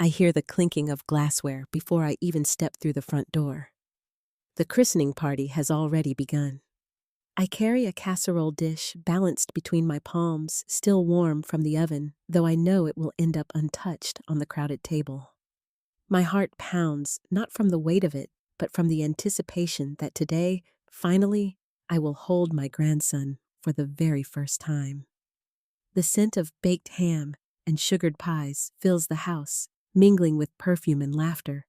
I hear the clinking of glassware before I even step through the front door. The christening party has already begun. I carry a casserole dish balanced between my palms, still warm from the oven, though I know it will end up untouched on the crowded table. My heart pounds, not from the weight of it, but from the anticipation that today, finally, I will hold my grandson for the very first time. The scent of baked ham and sugared pies fills the house, mingling with perfume and laughter.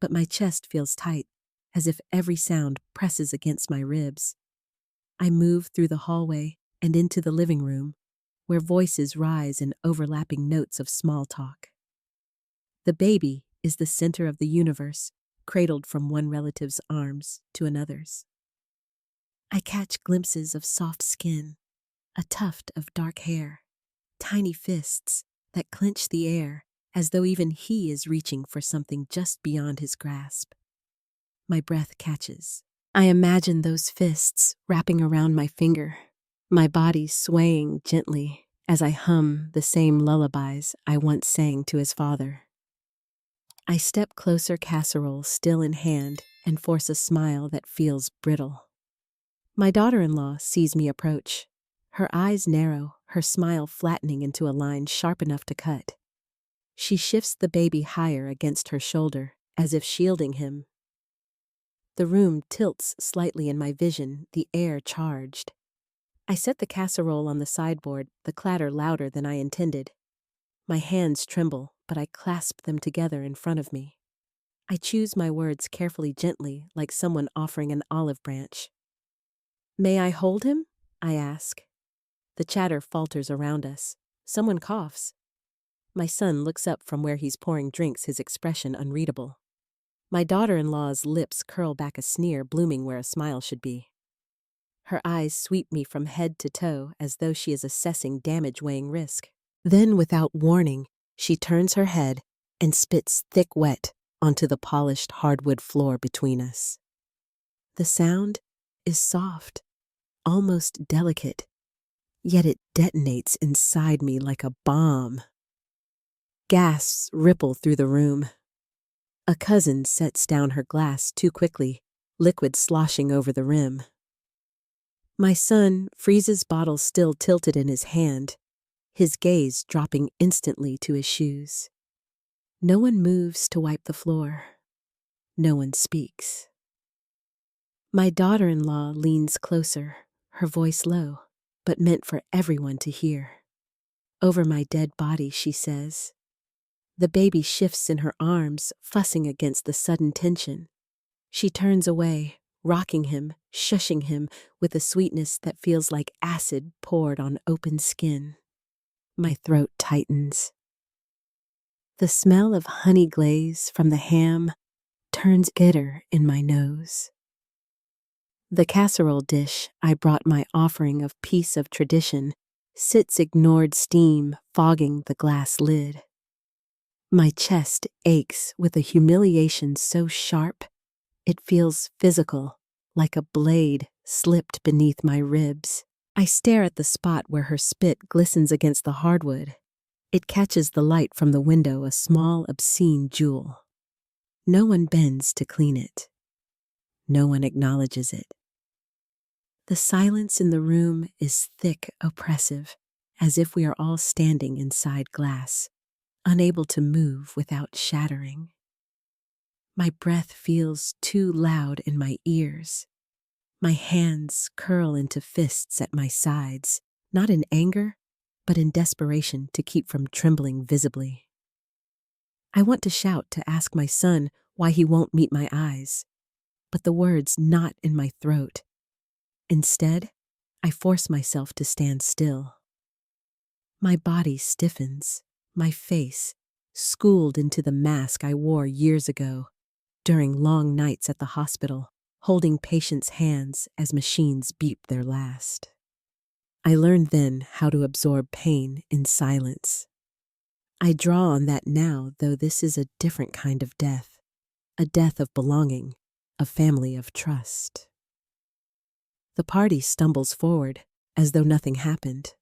But my chest feels tight, as if every sound presses against my ribs. I move through the hallway and into the living room, where voices rise in overlapping notes of small talk. The baby is the center of the universe, cradled from one relative's arms to another's. I catch glimpses of soft skin, a tuft of dark hair, tiny fists that clench the air as though even he is reaching for something just beyond his grasp. My breath catches. I imagine those fists wrapping around my finger, my body swaying gently as I hum the same lullabies I once sang to his father. I step closer, casserole still in hand, and force a smile that feels brittle. My daughter-in-law sees me approach. Her eyes narrow, her smile flattening into a line sharp enough to cut. She shifts the baby higher against her shoulder, as if shielding him. The room tilts slightly in my vision, the air charged. I set the casserole on the sideboard, the clatter louder than I intended. My hands tremble, but I clasp them together in front of me. I choose my words carefully, gently, like someone offering an olive branch. "May I hold him?" I ask. The chatter falters around us. Someone coughs. My son looks up from where he's pouring drinks, his expression unreadable. My daughter-in-law's lips curl back, a sneer blooming where a smile should be. Her eyes sweep me from head to toe as though she is assessing damage-weighing risk. Then, without warning, she turns her head and spits thick wet onto the polished hardwood floor between us. The sound is soft, almost delicate, yet it detonates inside me like a bomb. Gasps ripple through the room. A cousin sets down her glass too quickly, liquid sloshing over the rim. My son freezes bottle still tilted in his hand, his gaze dropping instantly to his shoes. No one moves to wipe the floor. No one speaks. My daughter-in-law leans closer, her voice low, but meant for everyone to hear. Over my dead body, she says. The baby shifts in her arms, fussing against the sudden tension. She turns away, rocking him, shushing him with a sweetness that feels like acid poured on open skin. My throat tightens. The smell of honey glaze from the ham turns bitter in my nose. The casserole dish I brought, my offering of piece of tradition, sits ignored steam fogging the glass lid. My chest aches with a humiliation so sharp, it feels physical, like a blade slipped beneath my ribs. I stare at the spot where her spit glistens against the hardwood. It catches the light from the window, a small, obscene jewel. No one bends to clean it. No one acknowledges it. The silence in the room is thick, oppressive, as if we are all standing inside glass, unable to move without shattering. My breath feels too loud in my ears. My hands curl into fists at my sides, not in anger, but in desperation to keep from trembling visibly. I want to shout, to ask my son why he won't meet my eyes, but the words knot in my throat. Instead, I force myself to stand still. My body stiffens, my face schooled into the mask I wore years ago, during long nights at the hospital, holding patients' hands as machines beep their last. I learned then how to absorb pain in silence. I draw on that now, though this is a different kind of death, a death of belonging, a family of trust. The party stumbles forward, as though nothing happened.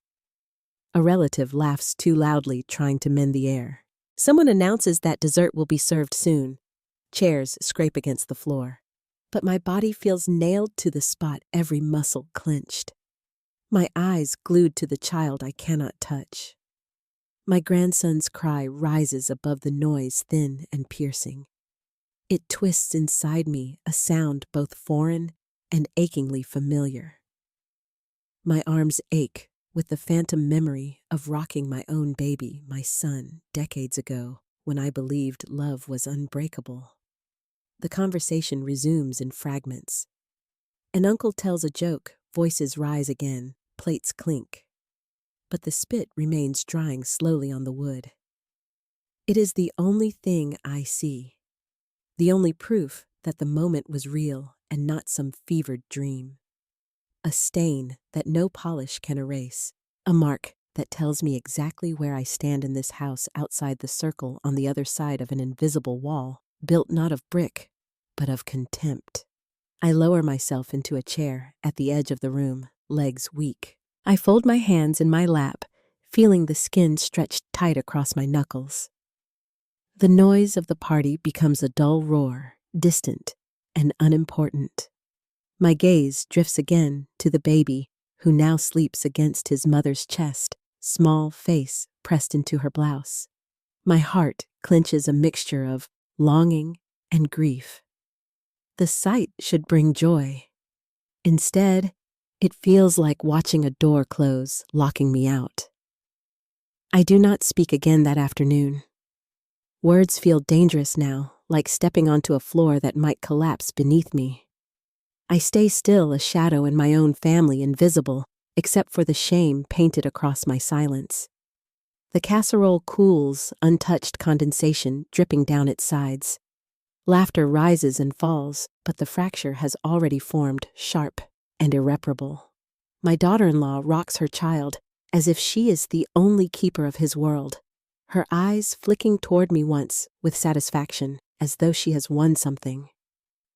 A relative laughs too loudly, trying to mend the air. Someone announces that dessert will be served soon. Chairs scrape against the floor. But my body feels nailed to the spot, every muscle clenched. My eyes glued to the child I cannot touch. My grandson's cry rises above the noise, thin and piercing. It twists inside me, a sound both foreign and achingly familiar. My arms ache with the phantom memory of rocking my own baby, my son, decades ago, when I believed love was unbreakable. The conversation resumes in fragments. An uncle tells a joke, voices rise again, plates clink. But the spit remains drying slowly on the wood. It is the only thing I see, the only proof that the moment was real and not some fevered dream. A stain that no polish can erase, a mark that tells me exactly where I stand in this house outside the circle on the other side of an invisible wall, built not of brick, but of contempt. I lower myself into a chair at the edge of the room, legs weak. I fold my hands in my lap, feeling the skin stretched tight across my knuckles. The noise of the party becomes a dull roar, distant and unimportant. My gaze drifts again to the baby, who now sleeps against his mother's chest, small face pressed into her blouse. My heart clenches a mixture of longing and grief. The sight should bring joy. Instead, it feels like watching a door close, locking me out. I do not speak again that afternoon. Words feel dangerous now, like stepping onto a floor that might collapse beneath me. I stay still, a shadow in my own family, invisible, except for the shame painted across my silence. The casserole cools, untouched condensation dripping down its sides. Laughter rises and falls, but the fracture has already formed, sharp and irreparable. My daughter-in-law rocks her child as if she is the only keeper of his world, her eyes flicking toward me once with satisfaction, as though she has won something.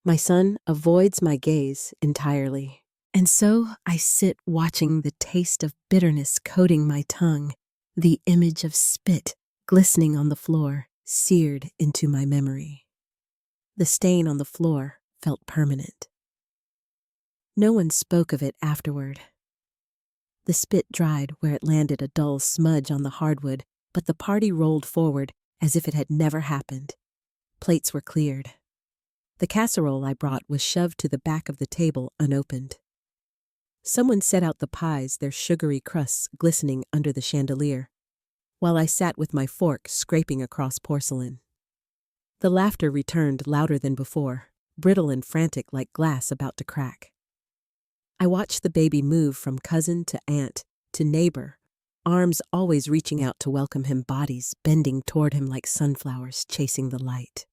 My son avoids my gaze entirely, and so I sit watching the taste of bitterness coating my tongue, the image of spit glistening on the floor, seared into my memory. The stain on the floor felt permanent. No one spoke of it afterward. The spit dried where it landed, a dull smudge on the hardwood, but the party rolled forward as if it had never happened. Plates were cleared. The casserole I brought was shoved to the back of the table unopened. Someone set out the pies, their sugary crusts glistening under the chandelier, while I sat with my fork scraping across porcelain. The laughter returned louder than before, brittle and frantic like glass about to crack. I watched the baby move from cousin to aunt to neighbor, arms always reaching out to welcome him, bodies bending toward him like sunflowers chasing the light.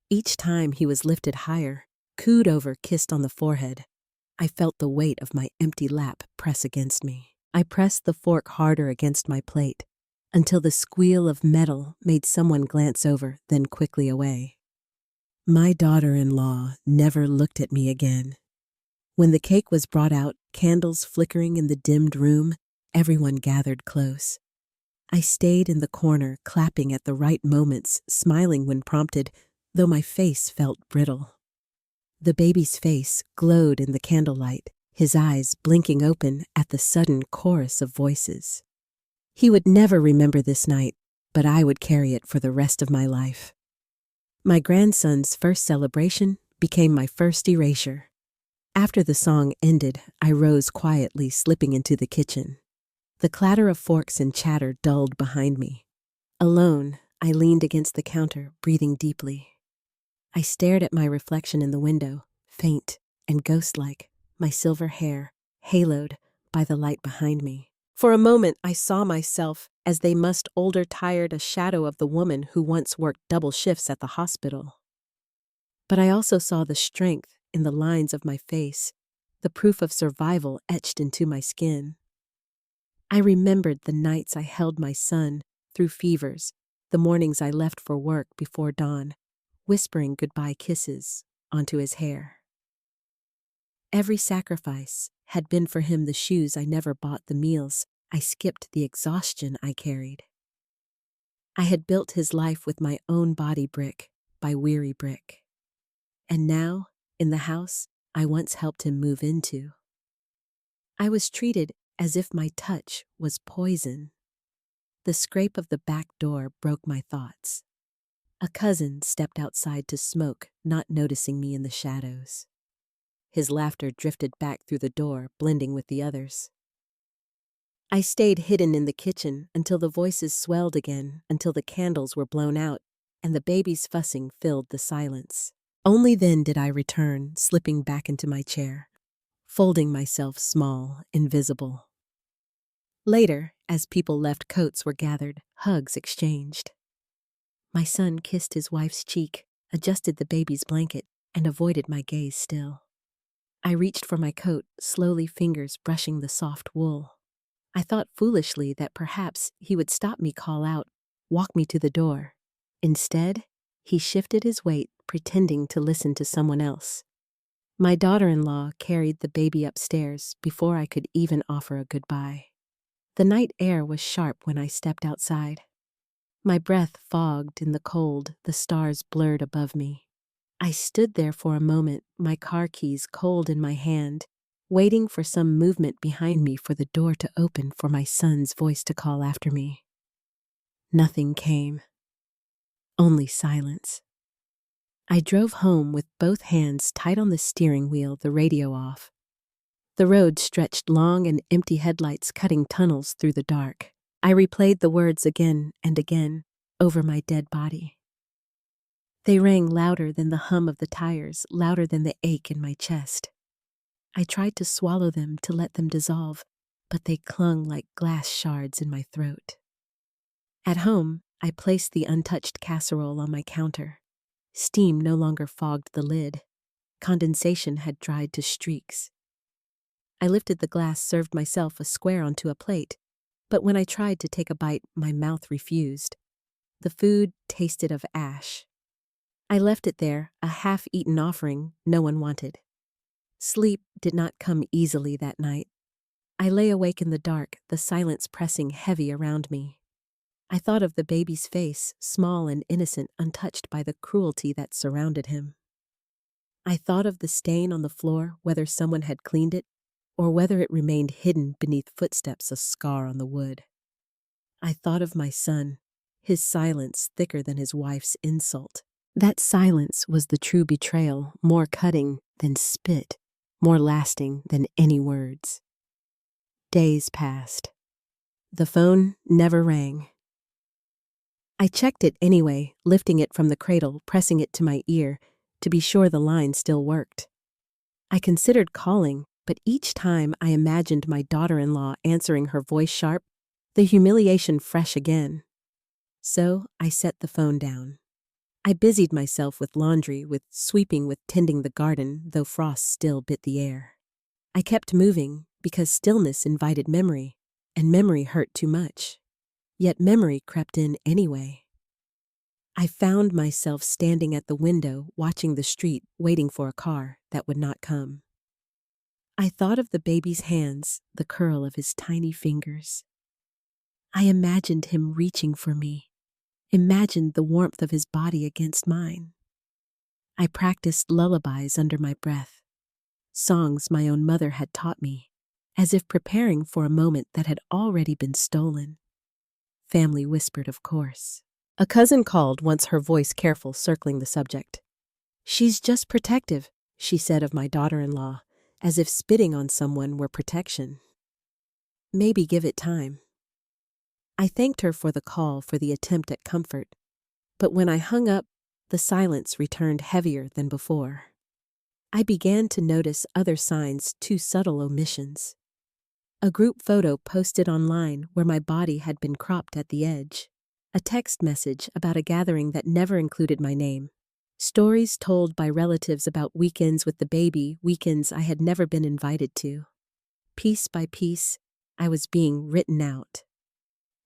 Each time he was lifted higher, cooed over, kissed on the forehead, I felt the weight of my empty lap press against me. I pressed the fork harder against my plate, until the squeal of metal made someone glance over, then quickly away. My daughter-in-law never looked at me again. When the cake was brought out, candles flickering in the dimmed room, everyone gathered close. I stayed in the corner, clapping at the right moments, smiling when prompted, though my face felt brittle. The baby's face glowed in the candlelight, his eyes blinking open at the sudden chorus of voices. He would never remember this night, but I would carry it for the rest of my life. My grandson's first celebration became my first erasure. After the song ended, I rose quietly, slipping into the kitchen. The clatter of forks and chatter dulled behind me. Alone, I leaned against the counter, breathing deeply. I stared at my reflection in the window, faint and ghost-like, my silver hair haloed by the light behind me. For a moment, I saw myself as they must older, tired, a shadow of the woman who once worked double shifts at the hospital. But I also saw the strength in the lines of my face, the proof of survival etched into my skin. I remembered the nights I held my son through fevers, the mornings I left for work before dawn, whispering goodbye kisses onto his hair. Every sacrifice had been for him, the shoes I never bought, the meals I skipped, the exhaustion I carried. I had built his life with my own body brick by weary brick. And now, in the house I once helped him move into, I was treated as if my touch was poison. The scrape of the back door broke my thoughts. A cousin stepped outside to smoke, not noticing me in the shadows. His laughter drifted back through the door, blending with the others. I stayed hidden in the kitchen until the voices swelled again, until the candles were blown out, and the baby's fussing filled the silence. Only then did I return, slipping back into my chair, folding myself small, invisible. Later, as people left, coats were gathered, hugs exchanged. My son kissed his wife's cheek, adjusted the baby's blanket, and avoided my gaze still. I reached for my coat, slowly fingers brushing the soft wool. I thought foolishly that perhaps he would stop me, call out, walk me to the door. Instead, he shifted his weight, pretending to listen to someone else. My daughter-in-law carried the baby upstairs before I could even offer a goodbye. The night air was sharp when I stepped outside. My breath fogged in the cold, the stars blurred above me. I stood there for a moment, my car keys cold in my hand, waiting for some movement behind me, for the door to open, for my son's voice to call after me. Nothing came. Only silence. I drove home with both hands tight on the steering wheel, the radio off. The road stretched long and empty, headlights cutting tunnels through the dark. I replayed the words again and again over my dead body. They rang louder than the hum of the tires, louder than the ache in my chest. I tried to swallow them, to let them dissolve, but they clung like glass shards in my throat. At home, I placed the untouched casserole on my counter. Steam no longer fogged the lid. Condensation had dried to streaks. I lifted the glass, served myself a square onto a plate, but when I tried to take a bite, my mouth refused. The food tasted of ash. I left it there, a half-eaten offering no one wanted. Sleep did not come easily that night. I lay awake in the dark, the silence pressing heavy around me. I thought of the baby's face, small and innocent, untouched by the cruelty that surrounded him. I thought of the stain on the floor, whether someone had cleaned it, or whether it remained hidden beneath footsteps, a scar on the wood. I thought of my son, his silence thicker than his wife's insult. That silence was the true betrayal, more cutting than spit, more lasting than any words. Days passed. The phone never rang. I checked it anyway, lifting it from the cradle, pressing it to my ear, to be sure the line still worked. I considered calling, but each time I imagined my daughter-in-law answering, her voice sharp, the humiliation fresh again. So I set the phone down. I busied myself with laundry, with sweeping, with tending the garden, though frost still bit the air. I kept moving because stillness invited memory, and memory hurt too much. Yet memory crept in anyway. I found myself standing at the window, watching the street, waiting for a car that would not come. I thought of the baby's hands, the curl of his tiny fingers. I imagined him reaching for me, imagined the warmth of his body against mine. I practiced lullabies under my breath, songs my own mother had taught me, as if preparing for a moment that had already been stolen. Family whispered, of course. A cousin called once, her voice careful, circling the subject. "She's just protective," she said of my daughter-in-law, as if spitting on someone were protection. Maybe give it time. I thanked her for the call, for the attempt at comfort, but when I hung up, the silence returned heavier than before. I began to notice other signs, too subtle omissions. A group photo posted online where my body had been cropped at the edge. A text message about a gathering that never included my name. Stories told by relatives about weekends with the baby, weekends I had never been invited to. Piece by piece, I was being written out.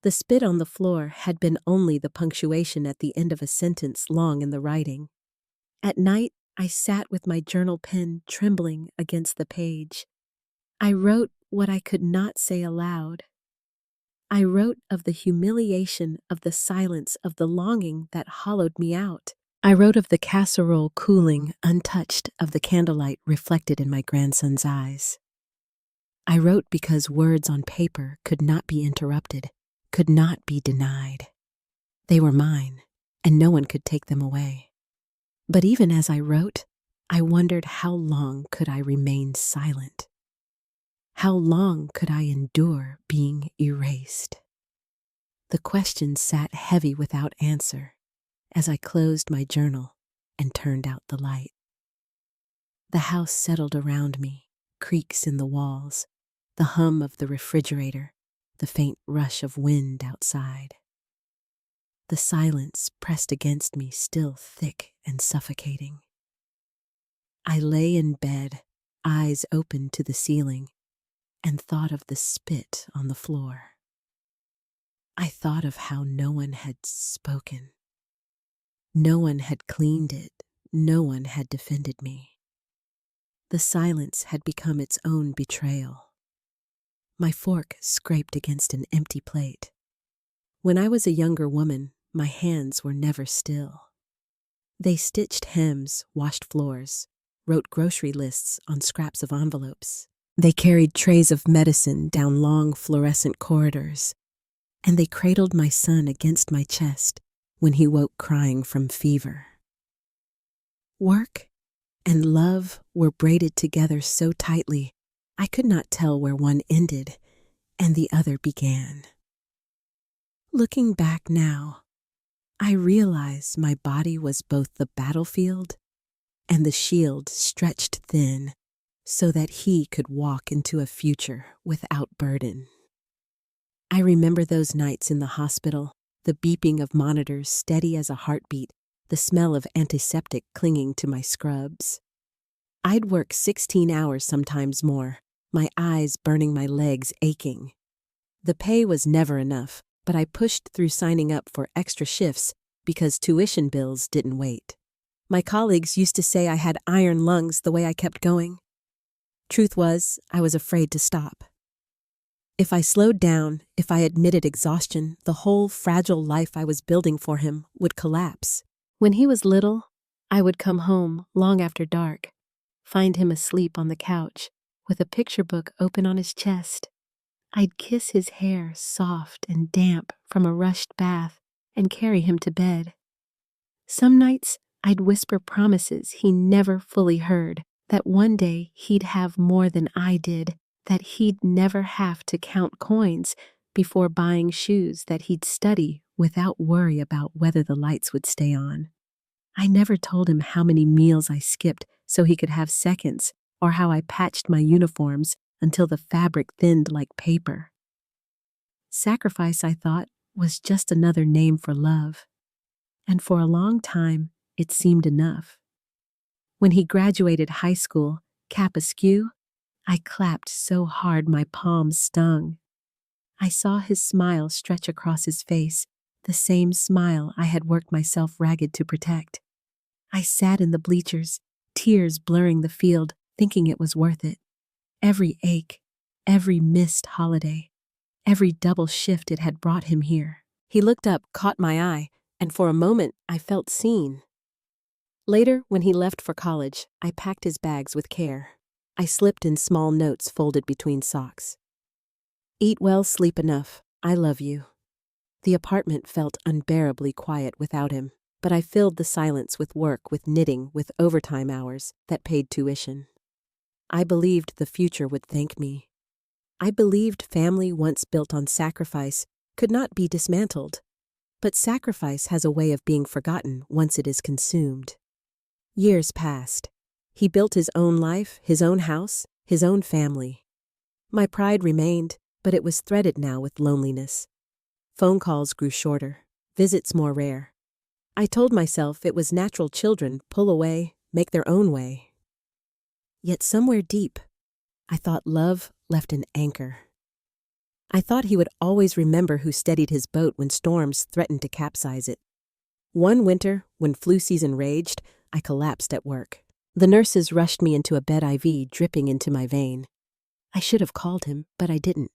The spit on the floor had been only the punctuation at the end of a sentence long in the writing. At night, I sat with my journal pen trembling against the page. I wrote what I could not say aloud. I wrote of the humiliation, of the silence, of the longing that hollowed me out. I wrote of the casserole cooling, untouched, of the candlelight reflected in my grandson's eyes. I wrote because words on paper could not be interrupted, could not be denied. They were mine, and no one could take them away. But even as I wrote, I wondered how long could I remain silent? How long could I endure being erased? The question sat heavy without answer as I closed my journal and turned out the light. The house settled around me, creaks in the walls, the hum of the refrigerator, the faint rush of wind outside. The silence pressed against me, still thick and suffocating. I lay in bed, eyes open to the ceiling, and thought of the spit on the floor. I thought of how no one had spoken. No one had cleaned it. No one had defended me. The silence had become its own betrayal. My fork scraped against an empty plate. When I was a younger woman, my hands were never still. They stitched hems, washed floors, wrote grocery lists on scraps of envelopes. They carried trays of medicine down long fluorescent corridors, and they cradled my son against my chest when he woke crying from fever. Work and love were braided together so tightly, I could not tell where one ended and the other began. Looking back now, I realize my body was both the battlefield and the shield stretched thin so that he could walk into a future without burden. I remember those nights in the hospital, the beeping of monitors steady as a heartbeat, the smell of antiseptic clinging to my scrubs. I'd work 16 hours, sometimes more, my eyes burning, my legs aching. The pay was never enough, but I pushed through, signing up for extra shifts because tuition bills didn't wait. My colleagues used to say I had iron lungs the way I kept going. Truth was, I was afraid to stop. If I slowed down, if I admitted exhaustion, the whole fragile life I was building for him would collapse. When he was little, I would come home long after dark, find him asleep on the couch with a picture book open on his chest. I'd kiss his hair, soft and damp from a rushed bath, and carry him to bed. Some nights, I'd whisper promises he never fully heard, that one day he'd have more than I did, that he'd never have to count coins before buying shoes, that he'd study without worry about whether the lights would stay on. I never told him how many meals I skipped so he could have seconds, or how I patched my uniforms until the fabric thinned like paper. Sacrifice, I thought, was just another name for love. And for a long time, it seemed enough. When he graduated high school, cap askew, I clapped so hard my palms stung. I saw his smile stretch across his face, the same smile I had worked myself ragged to protect. I sat in the bleachers, tears blurring the field, thinking it was worth it. Every ache, every missed holiday, every double shift it had brought him here. He looked up, caught my eye, and for a moment I felt seen. Later, when he left for college, I packed his bags with care. I slipped in small notes folded between socks. Eat well, sleep enough. I love you. The apartment felt unbearably quiet without him, but I filled the silence with work, with knitting, with overtime hours that paid tuition. I believed the future would thank me. I believed family once built on sacrifice could not be dismantled, but sacrifice has a way of being forgotten once it is consumed. Years passed. He built his own life, his own house, his own family. My pride remained, but it was threaded now with loneliness. Phone calls grew shorter, visits more rare. I told myself it was natural. Children pull away, make their own way. Yet somewhere deep, I thought love left an anchor. I thought he would always remember who steadied his boat when storms threatened to capsize it. One winter, when flu season raged, I collapsed at work. The nurses rushed me into a bed, IV dripping into my vein. I should have called him, but I didn't.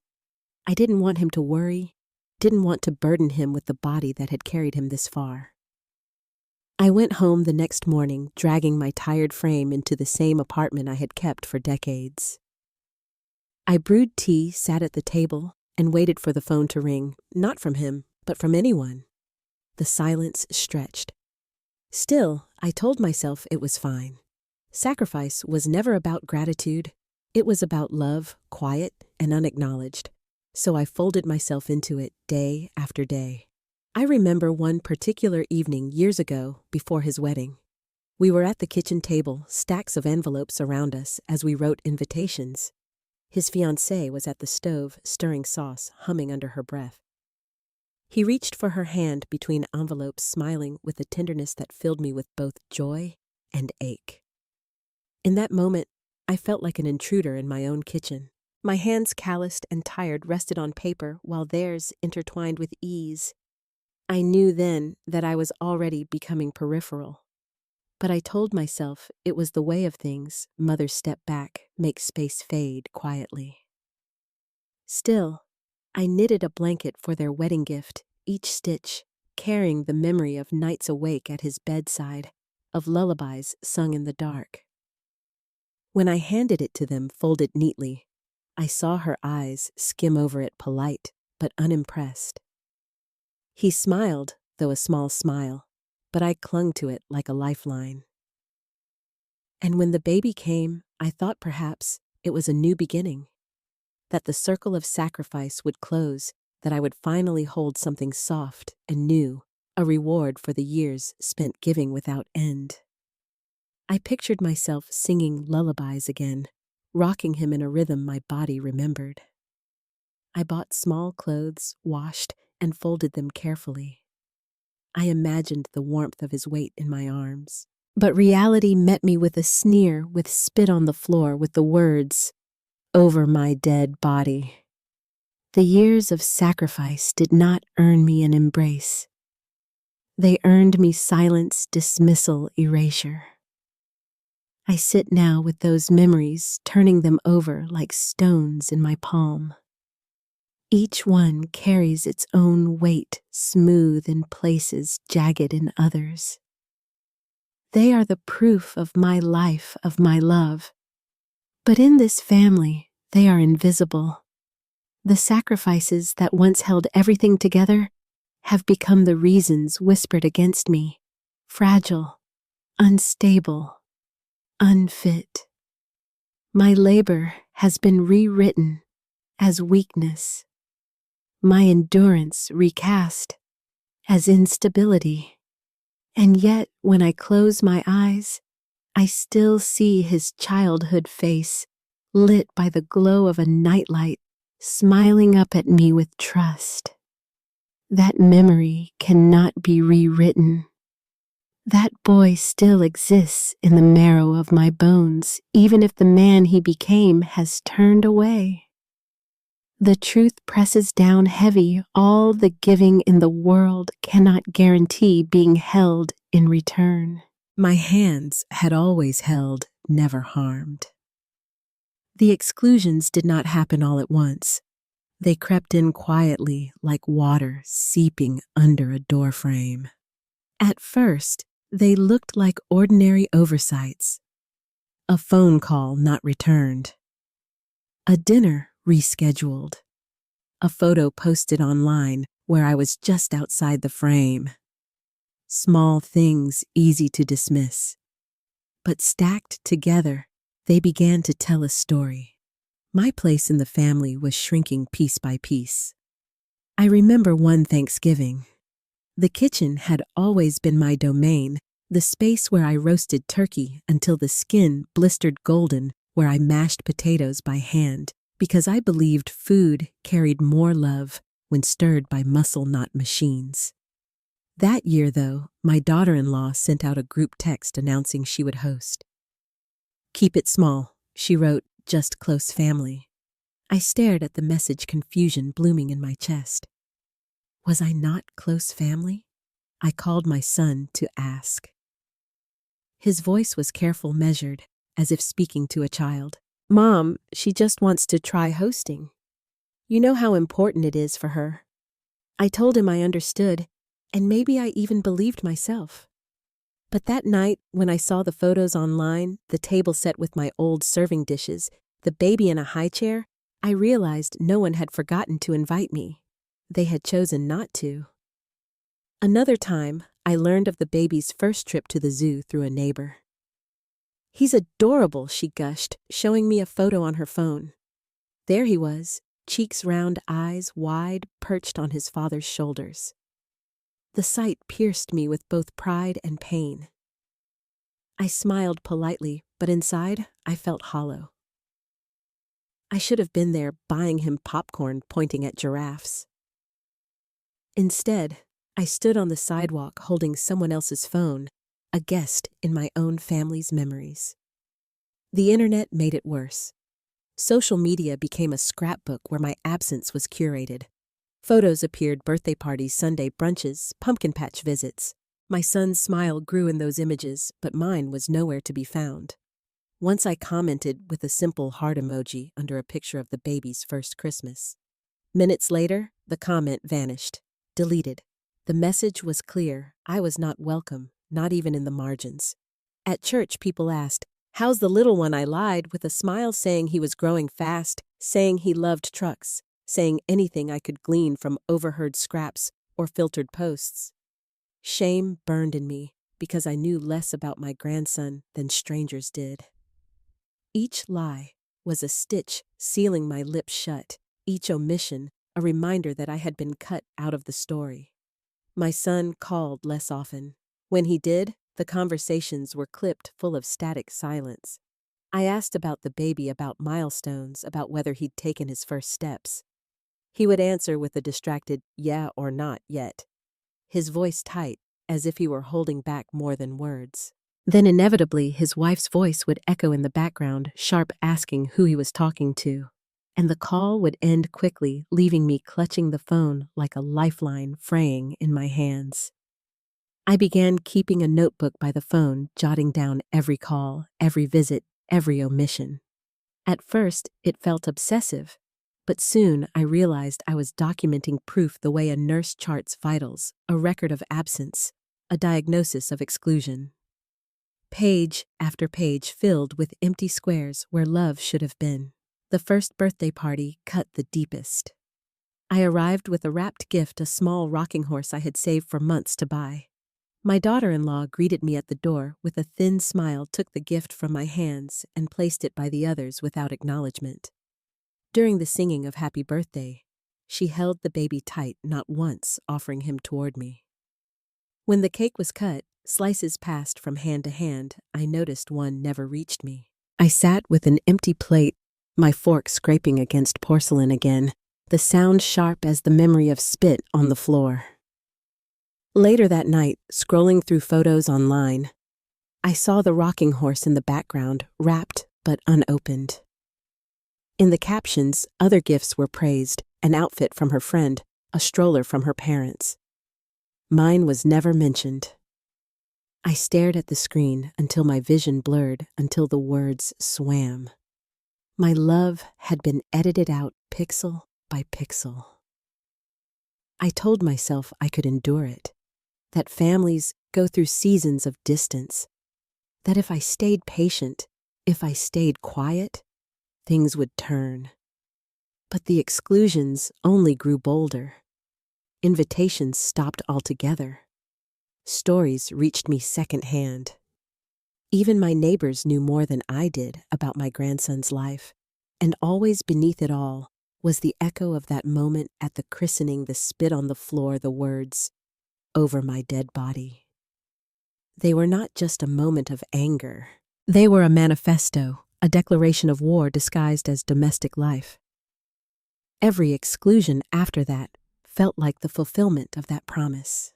I didn't want him to worry, didn't want to burden him with the body that had carried him this far. I went home the next morning, dragging my tired frame into the same apartment I had kept for decades. I brewed tea, sat at the table, and waited for the phone to ring, not from him, but from anyone. The silence stretched. Still, I told myself it was fine. Sacrifice was never about gratitude. It was about love, quiet and unacknowledged. So I folded myself into it day after day. I remember one particular evening years ago, before his wedding. We were at the kitchen table, stacks of envelopes around us as we wrote invitations. His fiancée was at the stove, stirring sauce, humming under her breath. He reached for her hand between envelopes, smiling with a tenderness that filled me with both joy and ache. In that moment, I felt like an intruder in my own kitchen. My hands, calloused and tired, rested on paper while theirs intertwined with ease. I knew then that I was already becoming peripheral. But I told myself it was the way of things. Mothers step back, make space fade quietly. Still, I knitted a blanket for their wedding gift, each stitch carrying the memory of nights awake at his bedside, of lullabies sung in the dark. When I handed it to them folded neatly, I saw her eyes skim over it, polite but unimpressed. He smiled, though a small smile, but I clung to it like a lifeline. And when the baby came, I thought perhaps it was a new beginning, that the circle of sacrifice would close, that I would finally hold something soft and new, a reward for the years spent giving without end. I pictured myself singing lullabies again, rocking him in a rhythm my body remembered. I bought small clothes, washed, and folded them carefully. I imagined the warmth of his weight in my arms. But reality met me with a sneer, with spit on the floor, with the words, "Over my dead body." The years of sacrifice did not earn me an embrace. They earned me silence, dismissal, erasure. I sit now with those memories, turning them over like stones in my palm. Each one carries its own weight, smooth in places, jagged in others. They are the proof of my life, of my love. But in this family, they are invisible. The sacrifices that once held everything together have become the reasons whispered against me, fragile, unstable, unfit. My labor has been rewritten as weakness. My endurance recast as instability. And yet, when I close my eyes, I still see his childhood face, lit by the glow of a nightlight, smiling up at me with trust. That memory cannot be rewritten. That boy still exists in the marrow of my bones, even if the man he became has turned away. The truth presses down heavy. All the giving in the world cannot guarantee being held in return. My hands had always held, never harmed. The exclusions did not happen all at once. They crept in quietly, like water seeping under a doorframe. At first, they looked like ordinary oversights. A phone call not returned. A dinner rescheduled. A photo posted online where I was just outside the frame. Small things easy to dismiss. But stacked together, they began to tell a story. My place in the family was shrinking piece by piece. I remember one Thanksgiving. The kitchen had always been my domain, the space where I roasted turkey until the skin blistered golden, where I mashed potatoes by hand, because I believed food carried more love when stirred by muscle, not machines. That year, though, my daughter-in-law sent out a group text announcing she would host. "Keep it small," she wrote, "just close family." I stared at the message, confusion blooming in my chest. Was I not close family? I called my son to ask. His voice was careful, measured, as if speaking to a child. "Mom, she just wants to try hosting. You know how important it is for her." I told him I understood, and maybe I even believed myself. But that night, when I saw the photos online, the table set with my old serving dishes, the baby in a high chair, I realized no one had forgotten to invite me. They had chosen not to. Another time, I learned of the baby's first trip to the zoo through a neighbor. "He's adorable," she gushed, showing me a photo on her phone. There he was, cheeks round, eyes wide, perched on his father's shoulders. The sight pierced me with both pride and pain. I smiled politely, but inside, I felt hollow. I should have been there buying him popcorn, pointing at giraffes. Instead, I stood on the sidewalk holding someone else's phone, a guest in my own family's memories. The internet made it worse. Social media became a scrapbook where my absence was curated. Photos appeared: birthday parties, Sunday brunches, pumpkin patch visits. My son's smile grew in those images, but mine was nowhere to be found. Once I commented with a simple heart emoji under a picture of the baby's first Christmas. Minutes later, the comment vanished, deleted. The message was clear: I was not welcome, not even in the margins. At church, people asked, "How's the little one?" I lied with a smile, saying he was growing fast, saying he loved trucks, saying anything I could glean from overheard scraps or filtered posts. Shame burned in me because I knew less about my grandson than strangers did. Each lie was a stitch sealing my lips shut, each omission a reminder that I had been cut out of the story. My son called less often. When he did, the conversations were clipped full of static silence. I asked about the baby, about milestones, about whether he'd taken his first steps. He would answer with a distracted "yeah" or "not yet," his voice tight, as if he were holding back more than words. Then inevitably his wife's voice would echo in the background, sharp, asking who he was talking to. And the call would end quickly, leaving me clutching the phone like a lifeline fraying in my hands. I began keeping a notebook by the phone, jotting down every call, every visit, every omission. At first, it felt obsessive, but soon I realized I was documenting proof the way a nurse charts vitals, a record of absence, a diagnosis of exclusion. Page after page filled with empty squares where love should have been. The first birthday party cut the deepest. I arrived with a wrapped gift, a small rocking horse I had saved for months to buy. My daughter-in-law greeted me at the door with a thin smile, took the gift from my hands, and placed it by the others without acknowledgement. During the singing of Happy Birthday, she held the baby tight, not once offering him toward me. When the cake was cut, slices passed from hand to hand, I noticed one never reached me. I sat with an empty plate, my fork scraping against porcelain again, the sound sharp as the memory of spit on the floor. Later that night, scrolling through photos online, I saw the rocking horse in the background, wrapped but unopened. In the captions, other gifts were praised: an outfit from her friend, a stroller from her parents. Mine was never mentioned. I stared at the screen until my vision blurred, until the words swam. My love had been edited out pixel by pixel. I told myself I could endure it, that families go through seasons of distance, that if I stayed patient, if I stayed quiet, things would turn. But the exclusions only grew bolder. Invitations stopped altogether. Stories reached me secondhand. Even my neighbors knew more than I did about my grandson's life, and always beneath it all was the echo of that moment at the christening, the spit on the floor, the words, "over my dead body." They were not just a moment of anger. They were a manifesto, a declaration of war disguised as domestic life. Every exclusion after that felt like the fulfillment of that promise.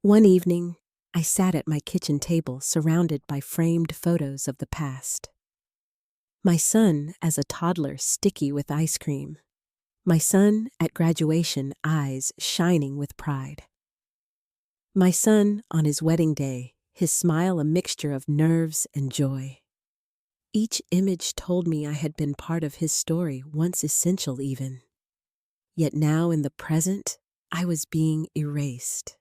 One evening, I sat at my kitchen table surrounded by framed photos of the past. My son as a toddler, sticky with ice cream. My son at graduation, eyes shining with pride. My son on his wedding day, his smile a mixture of nerves and joy. Each image told me I had been part of his story, once essential even. Yet now in the present, I was being erased.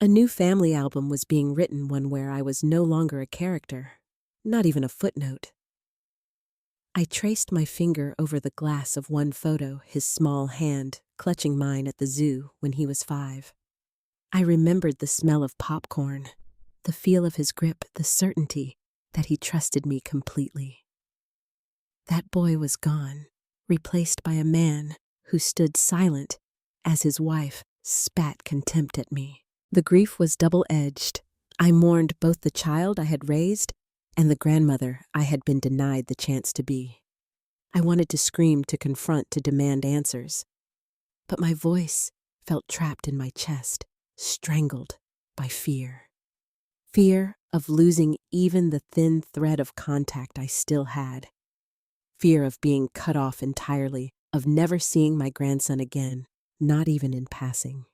A new family album was being written, one where I was no longer a character, not even a footnote. I traced my finger over the glass of one photo, his small hand clutching mine at the zoo when he was 5. I remembered the smell of popcorn, the feel of his grip, the certainty that he trusted me completely. That boy was gone, replaced by a man who stood silent as his wife spat contempt at me. The grief was double-edged. I mourned both the child I had raised and the grandmother I had been denied the chance to be. I wanted to scream, to confront, to demand answers. But my voice felt trapped in my chest, strangled by fear. Fear of losing even the thin thread of contact I still had. Fear of being cut off entirely, of never seeing my grandson again, not even in passing.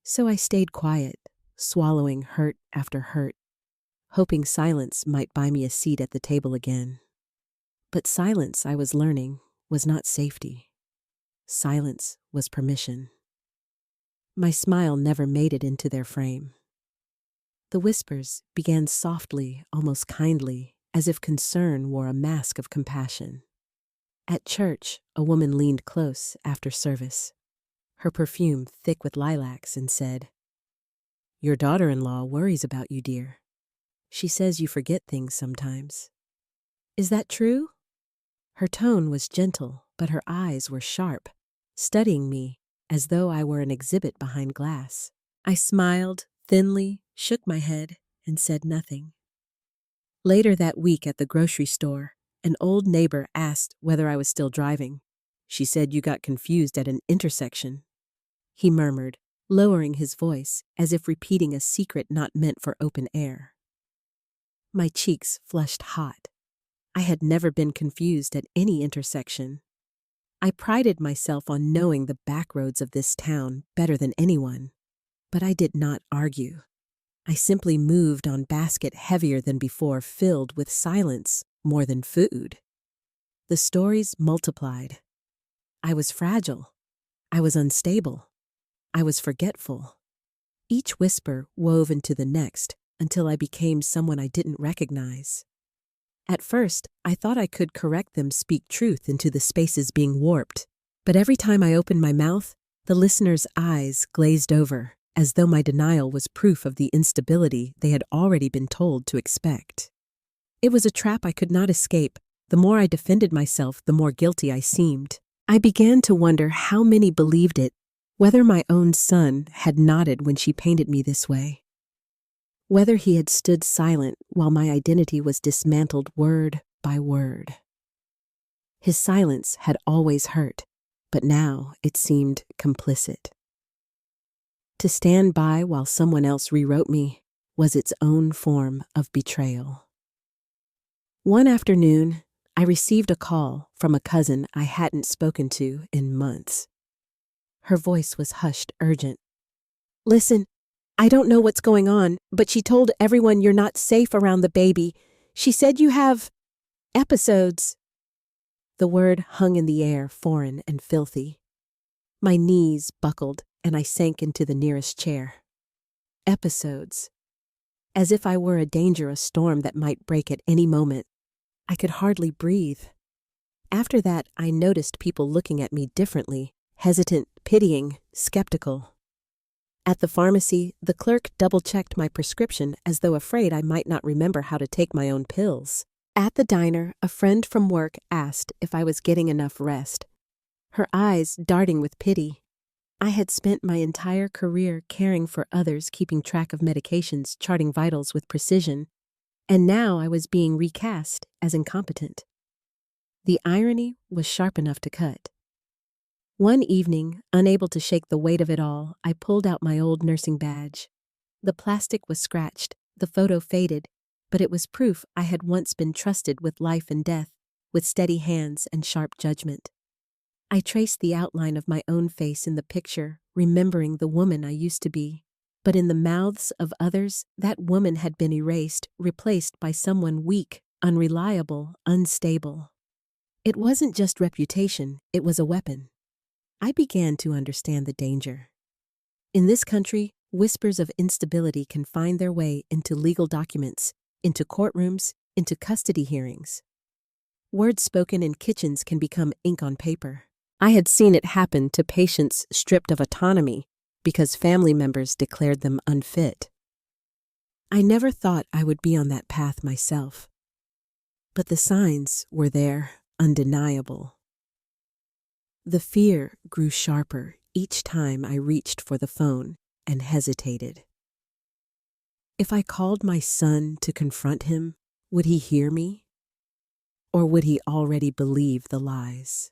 So I stayed quiet, swallowing hurt after hurt, hoping silence might buy me a seat at the table again. But silence, I was learning, was not safety. Silence was permission. My smile never made it into their frame. The whispers began softly, almost kindly, as if concern wore a mask of compassion. At church, a woman leaned close after service, her perfume thick with lilacs, and said, "Your daughter-in-law worries about you, dear. She says you forget things sometimes. Is that true?" Her tone was gentle, but her eyes were sharp, studying me as though I were an exhibit behind glass. I smiled thinly, shook my head, and said nothing. Later that week at the grocery store, an old neighbor asked whether I was still driving. "She said you got confused at an intersection," he murmured, lowering his voice as if repeating a secret not meant for open air. My cheeks flushed hot. I had never been confused at any intersection. I prided myself on knowing the back roads of this town better than anyone, but I did not argue. I simply moved on basket heavier than before, filled with silence more than food. The stories multiplied. I was fragile. I was unstable. I was forgetful. Each whisper wove into the next until I became someone I didn't recognize. At first, I thought I could correct them, speak truth into the spaces being warped. But every time I opened my mouth, the listener's eyes glazed over, as though my denial was proof of the instability they had already been told to expect. It was a trap I could not escape. The more I defended myself, the more guilty I seemed. I began to wonder how many believed it, whether my own son had nodded when she painted me this way, whether he had stood silent while my identity was dismantled word by word. His silence had always hurt, but now it seemed complicit. To stand by while someone else rewrote me was its own form of betrayal. One afternoon, I received a call from a cousin I hadn't spoken to in months. Her voice was hushed, urgent. "Listen, I don't know what's going on, but she told everyone you're not safe around the baby. She said you have episodes." The word hung in the air, foreign and filthy. My knees buckled, and I sank into the nearest chair. Episodes. As if I were a danger, a storm that might break at any moment. I could hardly breathe. After that, I noticed people looking at me differently, hesitant, pitying, skeptical. At the pharmacy, the clerk double-checked my prescription as though afraid I might not remember how to take my own pills. At the diner, a friend from work asked if I was getting enough rest, her eyes darting with pity. I had spent my entire career caring for others, keeping track of medications, charting vitals with precision, and now I was being recast as incompetent. The irony was sharp enough to cut. One evening, unable to shake the weight of it all, I pulled out my old nursing badge. The plastic was scratched, the photo faded, but it was proof I had once been trusted with life and death, with steady hands and sharp judgment. I traced the outline of my own face in the picture, remembering the woman I used to be. But in the mouths of others, that woman had been erased, replaced by someone weak, unreliable, unstable. It wasn't just reputation, it was a weapon. I began to understand the danger. In this country, whispers of instability can find their way into legal documents, into courtrooms, into custody hearings. Words spoken in kitchens can become ink on paper. I had seen it happen to patients stripped of autonomy because family members declared them unfit. I never thought I would be on that path myself. But the signs were there, undeniable. The fear grew sharper each time I reached for the phone and hesitated. If I called my son to confront him, would he hear me? Or would he already believe the lies?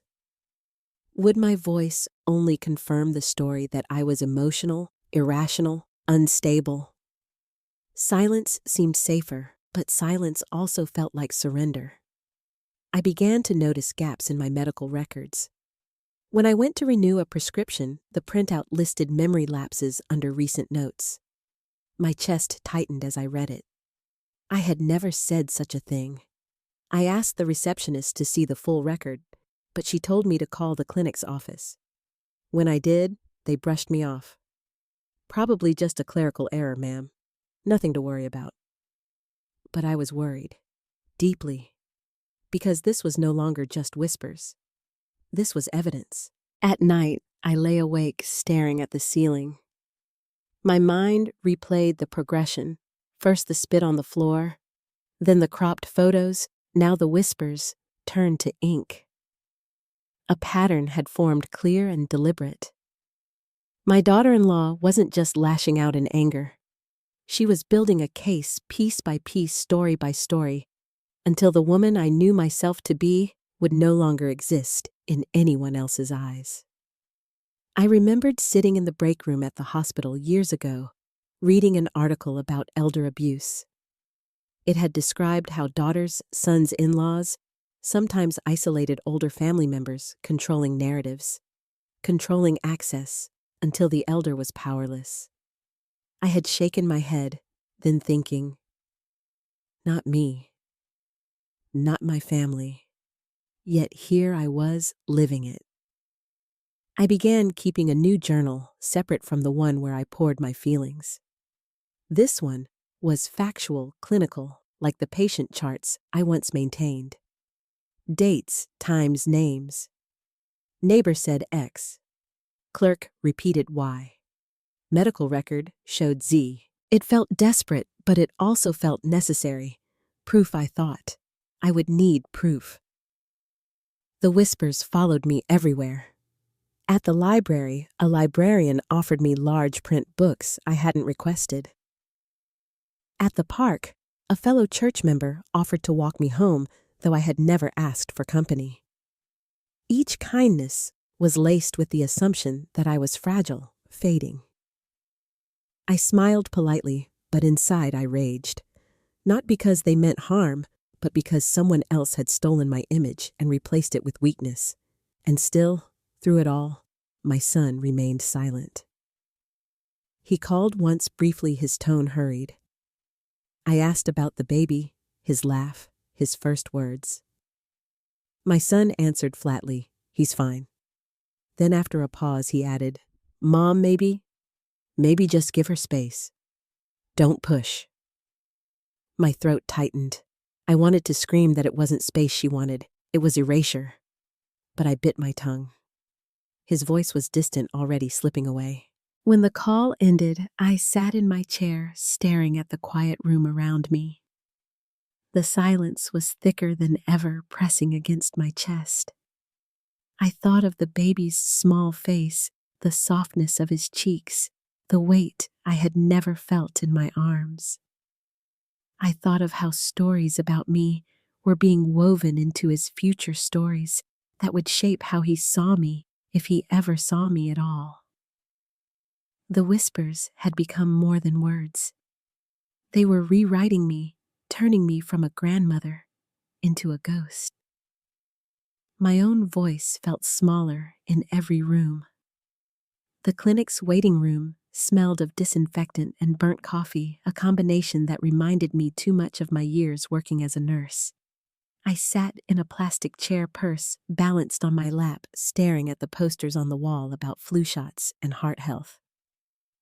Would my voice only confirm the story that I was emotional, irrational, unstable? Silence seemed safer, but silence also felt like surrender. I began to notice gaps in my medical records. When I went to renew a prescription, the printout listed memory lapses under recent notes. My chest tightened as I read it. I had never said such a thing. I asked the receptionist to see the full record, but she told me to call the clinic's office. When I did, they brushed me off. Probably just a clerical error, ma'am. Nothing to worry about. But I was worried. Deeply. Because this was no longer just whispers. This was evidence. At night, I lay awake staring at the ceiling. My mind replayed the progression. First the spit on the floor, then the cropped photos, now the whispers turned to ink. A pattern had formed clear and deliberate. My daughter-in-law wasn't just lashing out in anger. She was building a case piece by piece, story by story, until the woman I knew myself to be would no longer exist in anyone else's eyes. I remembered sitting in the break room at the hospital years ago, reading an article about elder abuse. It had described how daughters, sons, in-laws sometimes isolated older family members, controlling narratives, controlling access, until the elder was powerless. I had shaken my head, then thinking, not me, not my family. Yet here I was, living it. I began keeping a new journal, separate from the one where I poured my feelings. This one was factual, clinical, like the patient charts I once maintained. Dates, times, names. Neighbor said X. Clerk repeated Y. Medical record showed Z. It felt desperate, but it also felt necessary. Proof, I thought. I would need proof. The whispers followed me everywhere. At the library, a librarian offered me large print books I hadn't requested. At the park, a fellow church member offered to walk me home, though I had never asked for company. Each kindness was laced with the assumption that I was fragile, fading. I smiled politely, but inside I raged. Not because they meant harm, but because someone else had stolen my image and replaced it with weakness. And still, through it all, my son remained silent. He called once briefly, his tone hurried. I asked about the baby, his laugh, his first words. My son answered flatly, he's fine. Then after a pause he added, Mom, maybe just give her space. Don't push. My throat tightened. I wanted to scream that it wasn't space she wanted, it was erasure. But I bit my tongue. His voice was distant, already slipping away. When the call ended, I sat in my chair, staring at the quiet room around me. The silence was thicker than ever, pressing against my chest. I thought of the baby's small face, the softness of his cheeks, the weight I had never felt in my arms. I thought of how stories about me were being woven into his future stories that would shape how he saw me, if he ever saw me at all. The whispers had become more than words. They were rewriting me, turning me from a grandmother into a ghost. My own voice felt smaller in every room. The clinic's waiting room smelled of disinfectant and burnt coffee, a combination that reminded me too much of my years working as a nurse. I sat in a plastic chair purse balanced on my lap, staring at the posters on the wall about flu shots and heart health.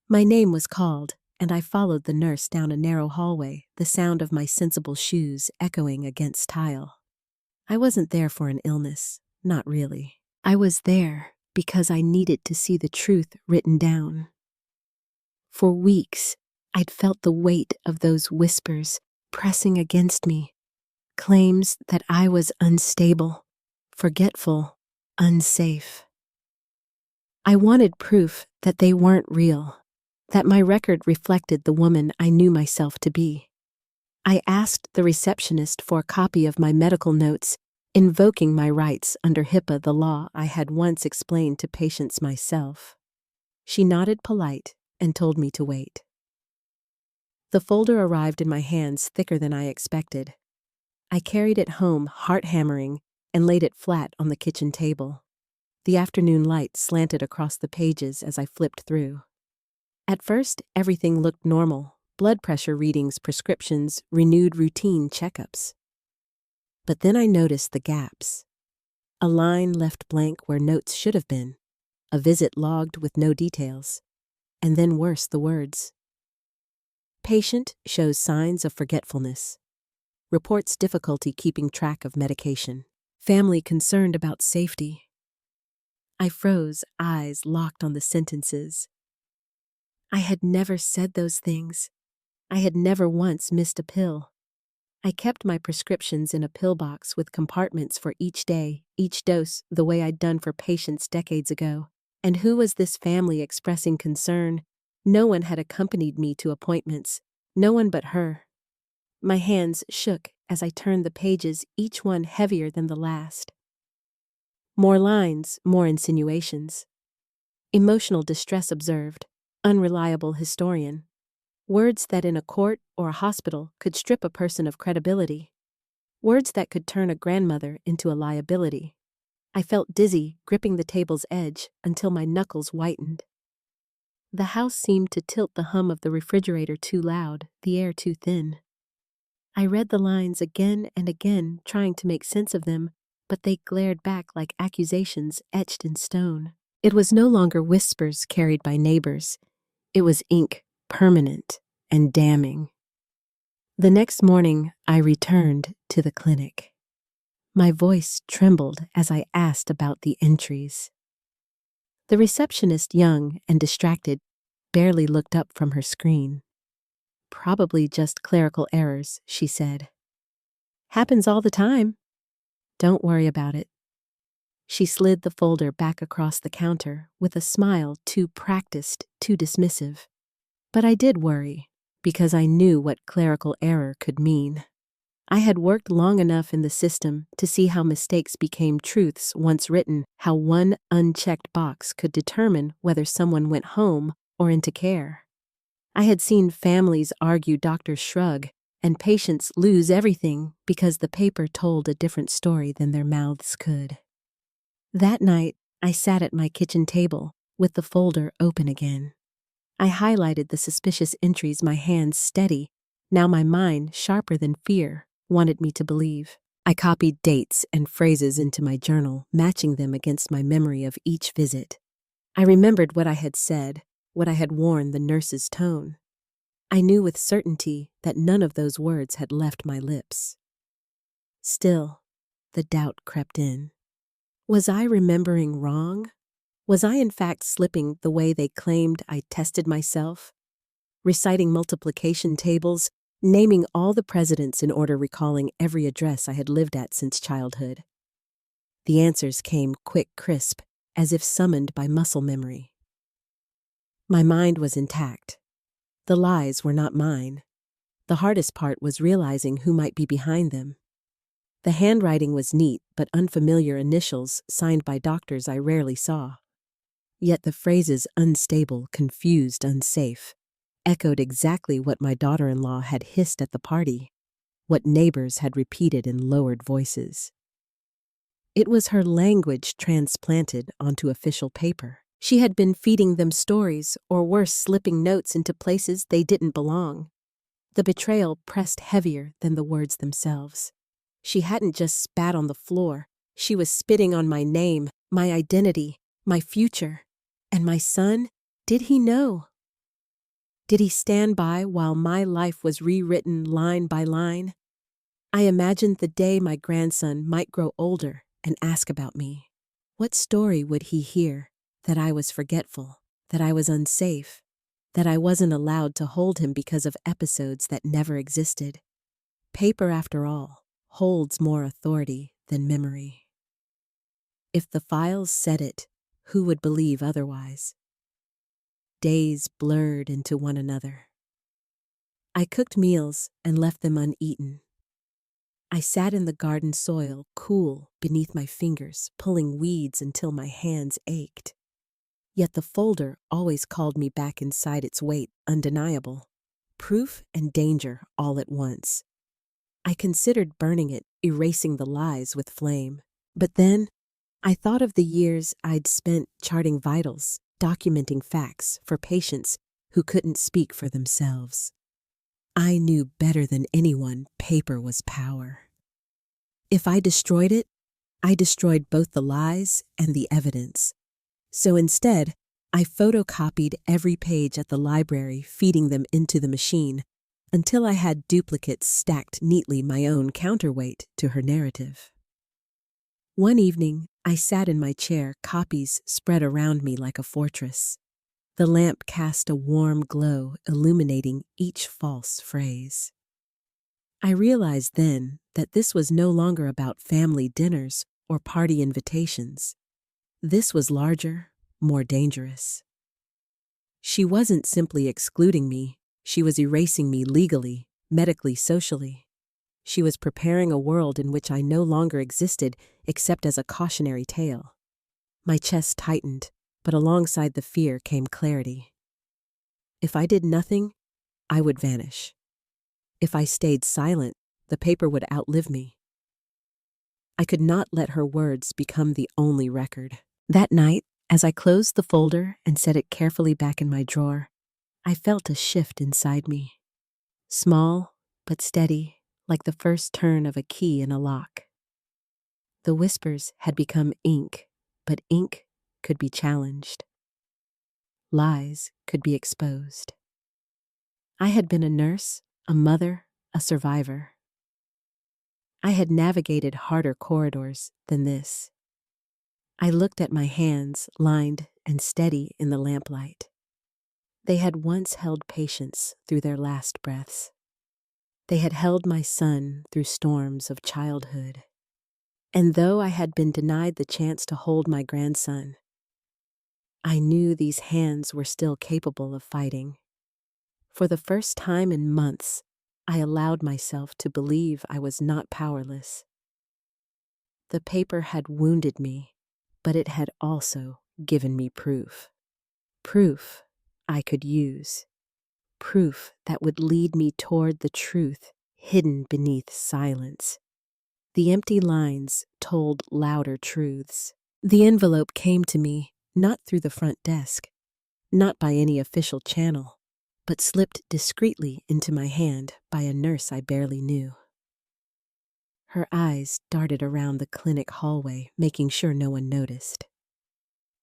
My name was called, and I followed the nurse down a narrow hallway, the sound of my sensible shoes echoing against tile. I wasn't there for an illness, not really. I was there because I needed to see the truth written down. For weeks, I'd felt the weight of those whispers pressing against me, claims that I was unstable, forgetful, unsafe. I wanted proof that they weren't real, that my record reflected the woman I knew myself to be. I asked the receptionist for a copy of my medical notes, invoking my rights under HIPAA, the law I had once explained to patients myself. She nodded polite and told me to wait. The folder arrived in my hands thicker than I expected. I carried it home, heart-hammering, and laid it flat on the kitchen table. The afternoon light slanted across the pages as I flipped through. At first, everything looked normal: blood pressure readings, prescriptions, renewed routine checkups. But then I noticed the gaps. A line left blank where notes should have been, a visit logged with no details, and then worse, the words. Patient shows signs of forgetfulness. Reports difficulty keeping track of medication. Family concerned about safety. I froze, eyes locked on the sentences. I had never said those things. I had never once missed a pill. I kept my prescriptions in a pill box with compartments for each day, each dose, the way I'd done for patients decades ago. And who was this family expressing concern? No one had accompanied me to appointments. No one but her. My hands shook as I turned the pages, each one heavier than the last. More lines, more insinuations. Emotional distress observed. Unreliable historian. Words that in a court or a hospital could strip a person of credibility. Words that could turn a grandmother into a liability. I felt dizzy, gripping the table's edge until my knuckles whitened. The house seemed to tilt, the hum of the refrigerator too loud, the air too thin. I read the lines again and again, trying to make sense of them, but they glared back like accusations etched in stone. It was no longer whispers carried by neighbors. It was ink, permanent and damning. The next morning, I returned to the clinic. My voice trembled as I asked about the entries. The receptionist, young and distracted, barely looked up from her screen. Probably just clerical errors, she said. Happens all the time. Don't worry about it. She slid the folder back across the counter with a smile too practiced, too dismissive. But I did worry, because I knew what clerical error could mean. I had worked long enough in the system to see how mistakes became truths once written, how one unchecked box could determine whether someone went home or into care. I had seen families argue, doctors shrug, and patients lose everything because the paper told a different story than their mouths could. That night, I sat at my kitchen table with the folder open again. I highlighted the suspicious entries, my hands steady. Now my mind, sharper than fear, wanted me to believe. I copied dates and phrases into my journal, matching them against my memory of each visit. I remembered what I had said, what I had worn, the nurse's tone. I knew with certainty that none of those words had left my lips. Still, the doubt crept in. Was I remembering wrong? Was I in fact slipping the way they claimed I tested myself? Reciting multiplication tables, naming all the presidents in order, recalling every address I had lived at since childhood. The answers came quick, crisp, as if summoned by muscle memory. My mind was intact. The lies were not mine. The hardest part was realizing who might be behind them. The handwriting was neat, but unfamiliar initials signed by doctors I rarely saw. Yet the phrases unstable, confused, unsafe echoed exactly what my daughter-in-law had hissed at the party, what neighbors had repeated in lowered voices. It was her language transplanted onto official paper. She had been feeding them stories, or worse, slipping notes into places they didn't belong. The betrayal pressed heavier than the words themselves. She hadn't just spat on the floor. She was spitting on my name, my identity, my future. And my son, did he know? Did he stand by while my life was rewritten line by line? I imagined the day my grandson might grow older and ask about me. What story would he hear? That I was forgetful, that I was unsafe, that I wasn't allowed to hold him because of episodes that never existed. Paper, after all, holds more authority than memory. If the files said it, who would believe otherwise? Days blurred into one another. I cooked meals and left them uneaten. I sat in the garden soil, cool beneath my fingers, pulling weeds until my hands ached. Yet the folder always called me back inside its weight, undeniable. Proof and danger all at once. I considered burning it, erasing the lies with flame. But then, I thought of the years I'd spent charting vitals, documenting facts for patients who couldn't speak for themselves. I knew better than anyone paper was power. If I destroyed it, I destroyed both the lies and the evidence. So instead, I photocopied every page at the library, feeding them into the machine, until I had duplicates stacked neatly, my own counterweight to her narrative. One evening, I sat in my chair, copies spread around me like a fortress. The lamp cast a warm glow, illuminating each false phrase. I realized then that this was no longer about family dinners or party invitations. This was larger, more dangerous. She wasn't simply excluding me, she was erasing me legally, medically, socially. She was preparing a world in which I no longer existed except as a cautionary tale. My chest tightened, but alongside the fear came clarity. If I did nothing, I would vanish. If I stayed silent, the paper would outlive me. I could not let her words become the only record. That night, as I closed the folder and set it carefully back in my drawer, I felt a shift inside me. Small, but steady, like the first turn of a key in a lock. The whispers had become ink, but ink could be challenged. Lies could be exposed. I had been a nurse, a mother, a survivor. I had navigated harder corridors than this. I looked at my hands, lined and steady in the lamplight. They had once held patience through their last breaths. They had held my son through storms of childhood. And though I had been denied the chance to hold my grandson, I knew these hands were still capable of fighting. For the first time in months, I allowed myself to believe I was not powerless. The paper had wounded me, but it had also given me proof. Proof I could use. Proof that would lead me toward the truth hidden beneath silence. The empty lines told louder truths. The envelope came to me, not through the front desk, not by any official channel, but slipped discreetly into my hand by a nurse I barely knew. Her eyes darted around the clinic hallway, making sure no one noticed.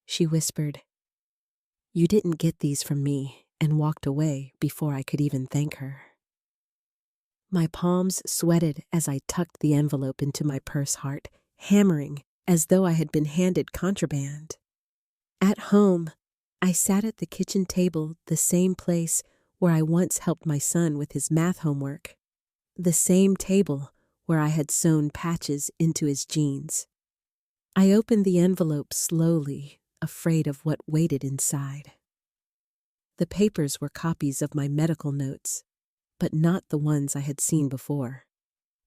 She whispered, "You didn't get these from me," and walked away before I could even thank her. My palms sweated as I tucked the envelope into my purse heart, hammering as though I had been handed contraband. At home, I sat at the kitchen table, the same place where I once helped my son with his math homework, the same table where I had sewn patches into his jeans. I opened the envelope slowly, afraid of what waited inside. The papers were copies of my medical notes, but not the ones I had seen before.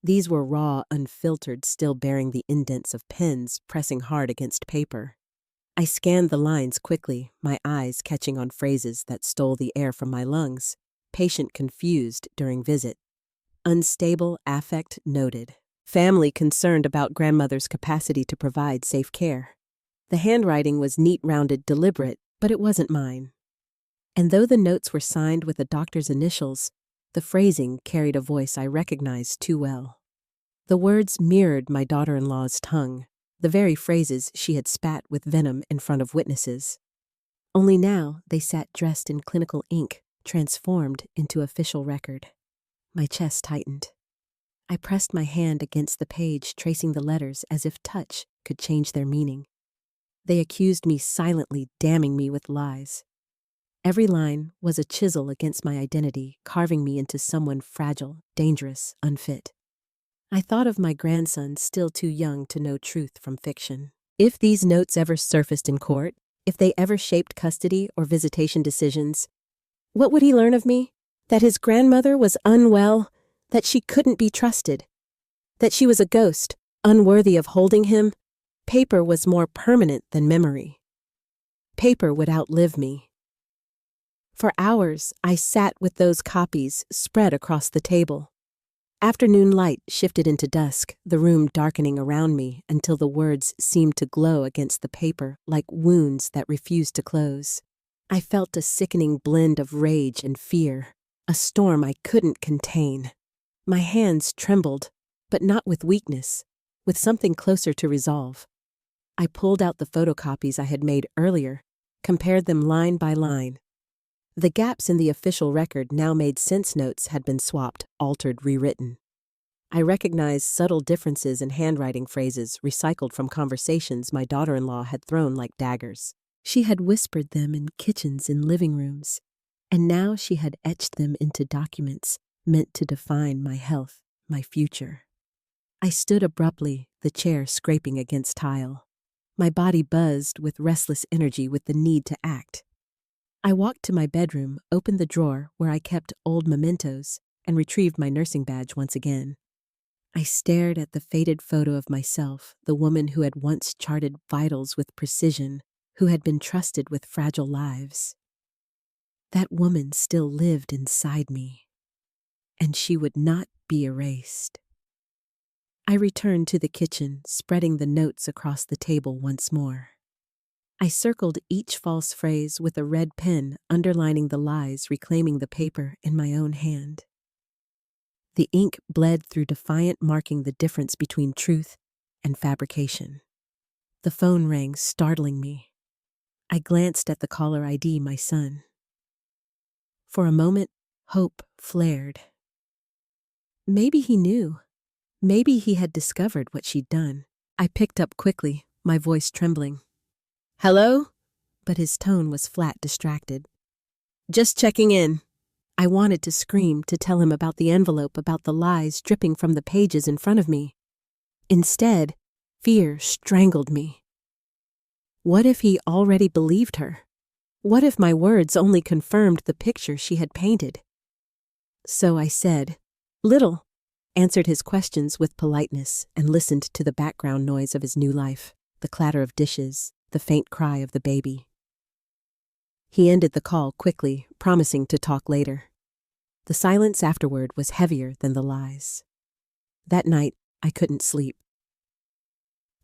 These were raw, unfiltered, still bearing the indents of pens pressing hard against paper. I scanned the lines quickly, my eyes catching on phrases that stole the air from my lungs. Patient confused during visit. Unstable affect noted. Family concerned about grandmother's capacity to provide safe care. The handwriting was neat, rounded, deliberate, but it wasn't mine. And though the notes were signed with a doctor's initials, the phrasing carried a voice I recognized too well. The words mirrored my daughter-in-law's tongue, the very phrases she had spat with venom in front of witnesses. Only now they sat dressed in clinical ink, transformed into official record. My chest tightened. I pressed my hand against the page, tracing the letters as if touch could change their meaning. They accused me silently, damning me with lies. Every line was a chisel against my identity, carving me into someone fragile, dangerous, unfit. I thought of my grandson, still too young to know truth from fiction. If these notes ever surfaced in court, if they ever shaped custody or visitation decisions, what would he learn of me? That his grandmother was unwell, that she couldn't be trusted, that she was a ghost, unworthy of holding him. Paper was more permanent than memory. Paper would outlive me. For hours, I sat with those copies spread across the table. Afternoon light shifted into dusk, the room darkening around me until the words seemed to glow against the paper like wounds that refused to close. I felt a sickening blend of rage and fear, a storm I couldn't contain. My hands trembled, but not with weakness, with something closer to resolve. I pulled out the photocopies I had made earlier, compared them line by line. The gaps in the official record now made sense. Notes had been swapped, altered, rewritten. I recognized subtle differences in handwriting phrases recycled from conversations my daughter-in-law had thrown like daggers. She had whispered them in kitchens and living rooms, and now she had etched them into documents meant to define my health, my future. I stood abruptly, the chair scraping against tile. My body buzzed with restless energy, with the need to act. I walked to my bedroom, opened the drawer where I kept old mementos, and retrieved my nursing badge once again. I stared at the faded photo of myself, the woman who had once charted vitals with precision, who had been trusted with fragile lives. That woman still lived inside me, and she would not be erased. I returned to the kitchen, spreading the notes across the table once more. I circled each false phrase with a red pen, underlining the lies, reclaiming the paper in my own hand. The ink bled through, defiant, marking the difference between truth and fabrication. The phone rang, startling me. I glanced at the caller ID, my son. For a moment, hope flared. Maybe he knew. Maybe he had discovered what she'd done. I picked up quickly, my voice trembling. "Hello?" But his tone was flat, distracted. "Just checking in." I wanted to scream, to tell him about the envelope, about the lies dripping from the pages in front of me. Instead, fear strangled me. What if he already believed her? What if my words only confirmed the picture she had painted? So I said, "Little," answered his questions with politeness, and listened to the background noise of his new life, the clatter of dishes, the faint cry of the baby. He ended the call quickly, promising to talk later. The silence afterward was heavier than the lies. That night, I couldn't sleep.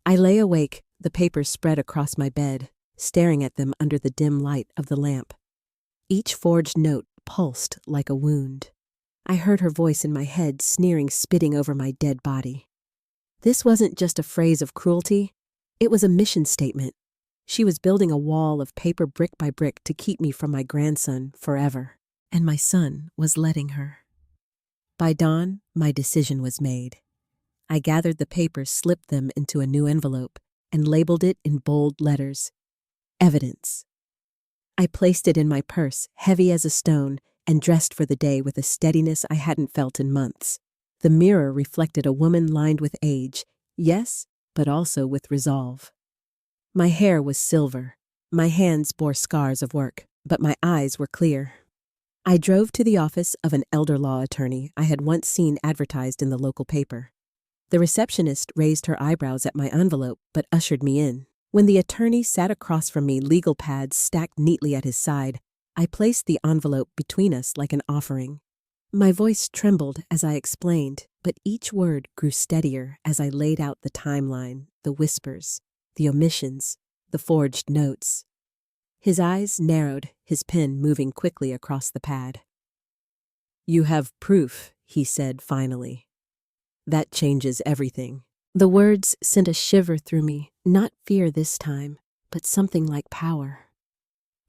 I lay awake, the papers spread across my bed, staring at them under the dim light of the lamp. Each forged note pulsed like a wound. I heard her voice in my head, sneering, spitting over my dead body. This wasn't just a phrase of cruelty, it was a mission statement. She was building a wall of paper brick by brick to keep me from my grandson forever, and my son was letting her. By dawn, my decision was made. I gathered the papers, slipped them into a new envelope, and labeled it in bold letters, "Evidence." I placed it in my purse, heavy as a stone, and dressed for the day with a steadiness I hadn't felt in months. The mirror reflected a woman lined with age, yes, but also with resolve. My hair was silver, my hands bore scars of work, but my eyes were clear. I drove to the office of an elder law attorney I had once seen advertised in the local paper. The receptionist raised her eyebrows at my envelope, but ushered me in. When the attorney sat across from me, legal pads stacked neatly at his side, I placed the envelope between us like an offering. My voice trembled as I explained, but each word grew steadier as I laid out the timeline, the whispers, the omissions, the forged notes. His eyes narrowed, his pen moving quickly across the pad. "You have proof," he said finally. That changes everything." The words sent a shiver through me, not fear this time, but something like power.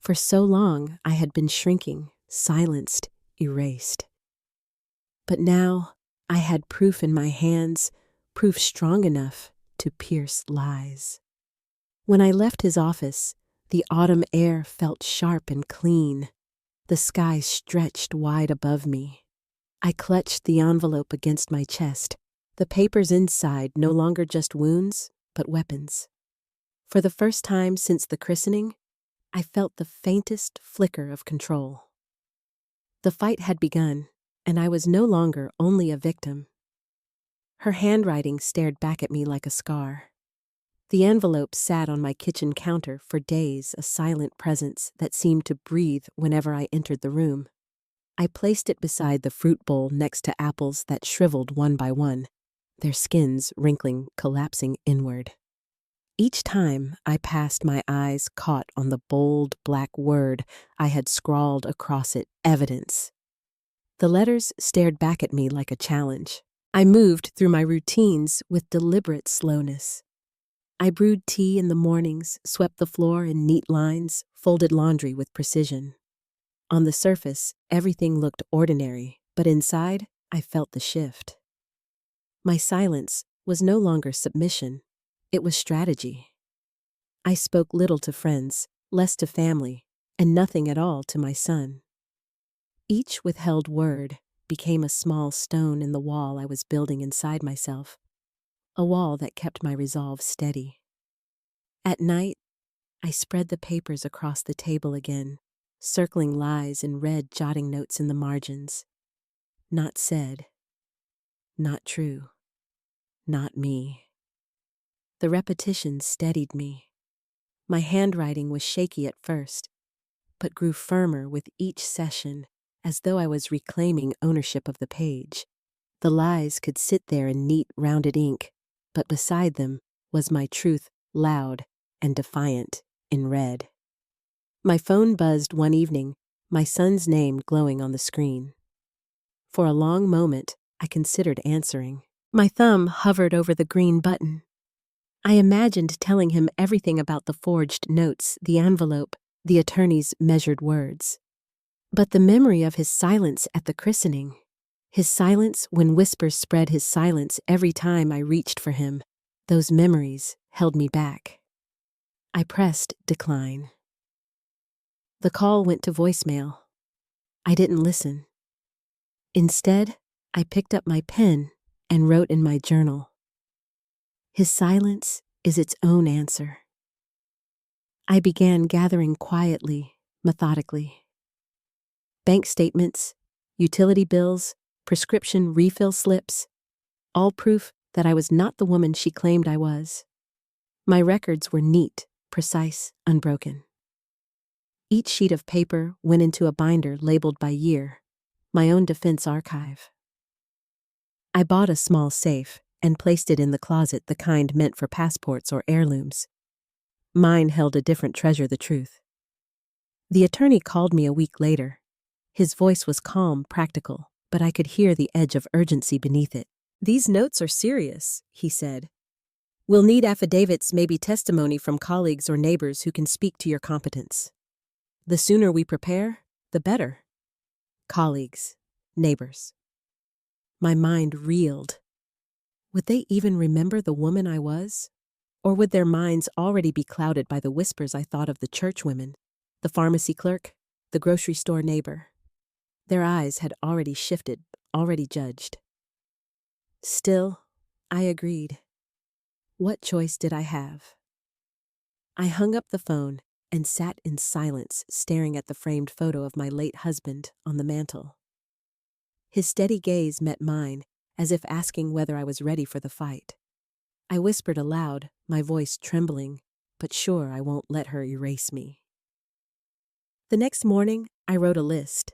For so long, I had been shrinking, silenced, erased. But now, I had proof in my hands, proof strong enough to pierce lies. When I left his office, the autumn air felt sharp and clean. The sky stretched wide above me. I clutched the envelope against my chest, the papers inside no longer just wounds, but weapons. For the first time since the christening, I felt the faintest flicker of control. The fight had begun, and I was no longer only a victim. Her handwriting stared back at me like a scar. The envelope sat on my kitchen counter for days, a silent presence that seemed to breathe whenever I entered the room. I placed it beside the fruit bowl next to apples that shriveled one by one, their skins wrinkling, collapsing inward. Each time I passed, my eyes caught on the bold black word I had scrawled across it, evidence. The letters stared back at me like a challenge. I moved through my routines with deliberate slowness. I brewed tea in the mornings, swept the floor in neat lines, folded laundry with precision. On the surface, everything looked ordinary, but inside, I felt the shift. My silence was no longer submission, it was strategy. I spoke little to friends, less to family, and nothing at all to my son. Each withheld word became a small stone in the wall I was building inside myself, a wall that kept my resolve steady. At night, I spread the papers across the table again, circling lies in red, jotting notes in the margins. Not said, not true, not me. The repetition steadied me. My handwriting was shaky at first, but grew firmer with each session, as though I was reclaiming ownership of the page. The lies could sit there in neat, rounded ink, but beside them was my truth, loud and defiant, in red. My phone buzzed one evening, my son's name glowing on the screen. For a long moment, I considered answering. My thumb hovered over the green button. I imagined telling him everything about the forged notes, the envelope, the attorney's measured words. But the memory of his silence at the christening, his silence when whispers spread his silence every time I reached for him, those memories held me back. I pressed decline. The call went to voicemail. I didn't listen. Instead, I picked up my pen and wrote in my journal. His silence is its own answer. I began gathering quietly, methodically. Bank statements, utility bills, prescription refill slips, all proof that I was not the woman she claimed I was. My records were neat, precise, unbroken. Each sheet of paper went into a binder labeled by year, my own defense archive. I bought a small safe and placed it in the closet, the kind meant for passports or heirlooms. Mine held a different treasure, the truth. The attorney called me a week later. His voice was calm, practical, but I could hear the edge of urgency beneath it. "These notes are serious," he said. "We'll need affidavits, maybe testimony from colleagues or neighbors who can speak to your competence. The sooner we prepare, the better." Colleagues, neighbors. My mind reeled. Would they even remember the woman I was? Or would their minds already be clouded by the whispers I thought of the churchwomen, the pharmacy clerk, the grocery store neighbor? Their eyes had already shifted, already judged. Still, I agreed. What choice did I have? I hung up the phone and sat in silence, staring at the framed photo of my late husband on the mantel. His steady gaze met mine, as if asking whether I was ready for the fight. I whispered aloud, my voice trembling, but sure I won't let her erase me. The next morning, I wrote a list.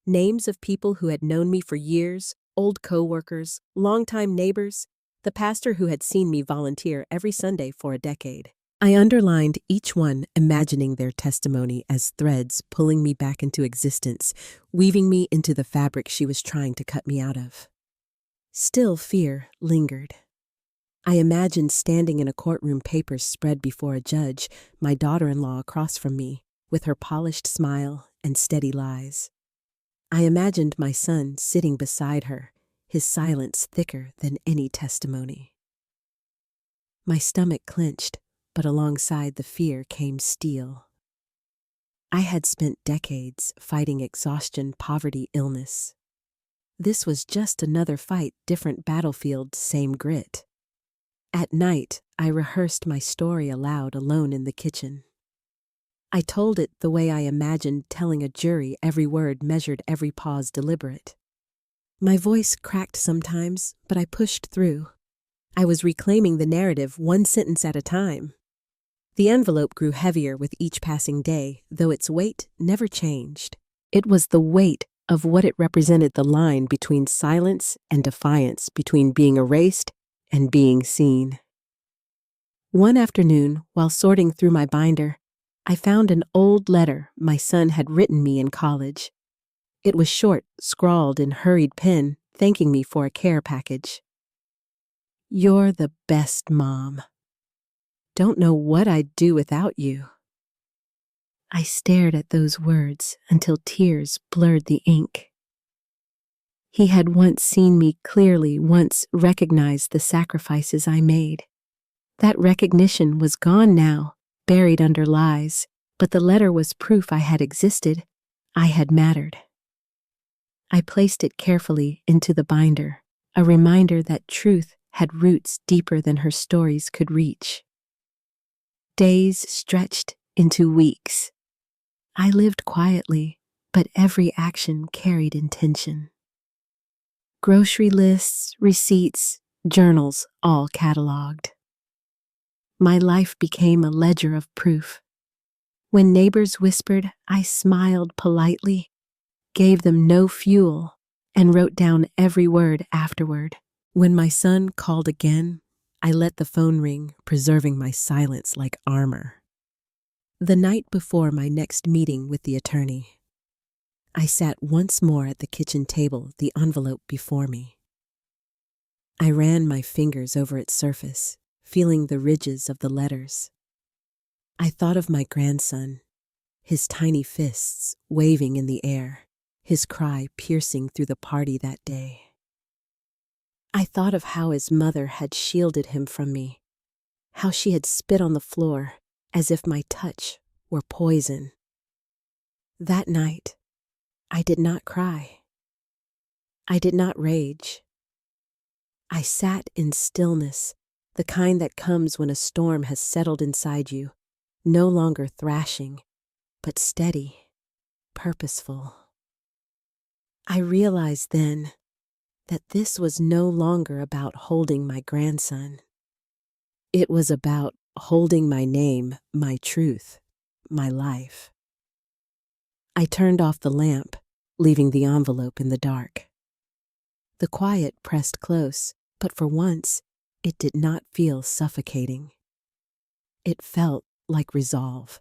Names of people who had known me for years, old co-workers, longtime neighbors, the pastor who had seen me volunteer every Sunday for a decade. I underlined each one, imagining their testimony as threads pulling me back into existence, weaving me into the fabric she was trying to cut me out of. Still, fear lingered. I imagined standing in a courtroom, papers spread before a judge, my daughter-in-law across from me, with her polished smile and steady lies. I imagined my son sitting beside her, his silence thicker than any testimony. My stomach clenched, but alongside the fear came steel. I had spent decades fighting exhaustion, poverty, illness. This was just another fight, different battlefield, same grit. At night, I rehearsed my story aloud, alone in the kitchen. I told it the way I imagined telling a jury, every word measured, every pause deliberate. My voice cracked sometimes, but I pushed through. I was reclaiming the narrative, one sentence at a time. The envelope grew heavier with each passing day, though its weight never changed. It was the weight of what it represented, the line between silence and defiance, between being erased and being seen. One afternoon, while sorting through my binder, I found an old letter my son had written me in college. It was short, scrawled in hurried pen, thanking me for a care package. "You're the best mom. Don't know what I'd do without you." I stared at those words until tears blurred the ink. He had once seen me clearly, once recognized the sacrifices I made. That recognition was gone now, buried under lies, but the letter was proof I had existed, I had mattered. I placed it carefully into the binder, a reminder that truth had roots deeper than her stories could reach. Days stretched into weeks. I lived quietly, but every action carried intention. Grocery lists, receipts, journals, all cataloged. My life became a ledger of proof. When neighbors whispered, I smiled politely, gave them no fuel, and wrote down every word afterward. When my son called again, I let the phone ring, preserving my silence like armor. The night before my next meeting with the attorney, I sat once more at the kitchen table, the envelope before me. I ran my fingers over its surface, feeling the ridges of the letters. I thought of my grandson, his tiny fists waving in the air, his cry piercing through the party that day. I thought of how his mother had shielded him from me, how she had spit on the floor as if my touch were poison. That night, I did not cry. I did not rage. I sat in stillness, the kind that comes when a storm has settled inside you, no longer thrashing, but steady, purposeful. I realized then that this was no longer about holding my grandson. It was about holding my name, my truth, my life. I turned off the lamp, leaving the envelope in the dark. The quiet pressed close, but for once, it did not feel suffocating. It felt like resolve.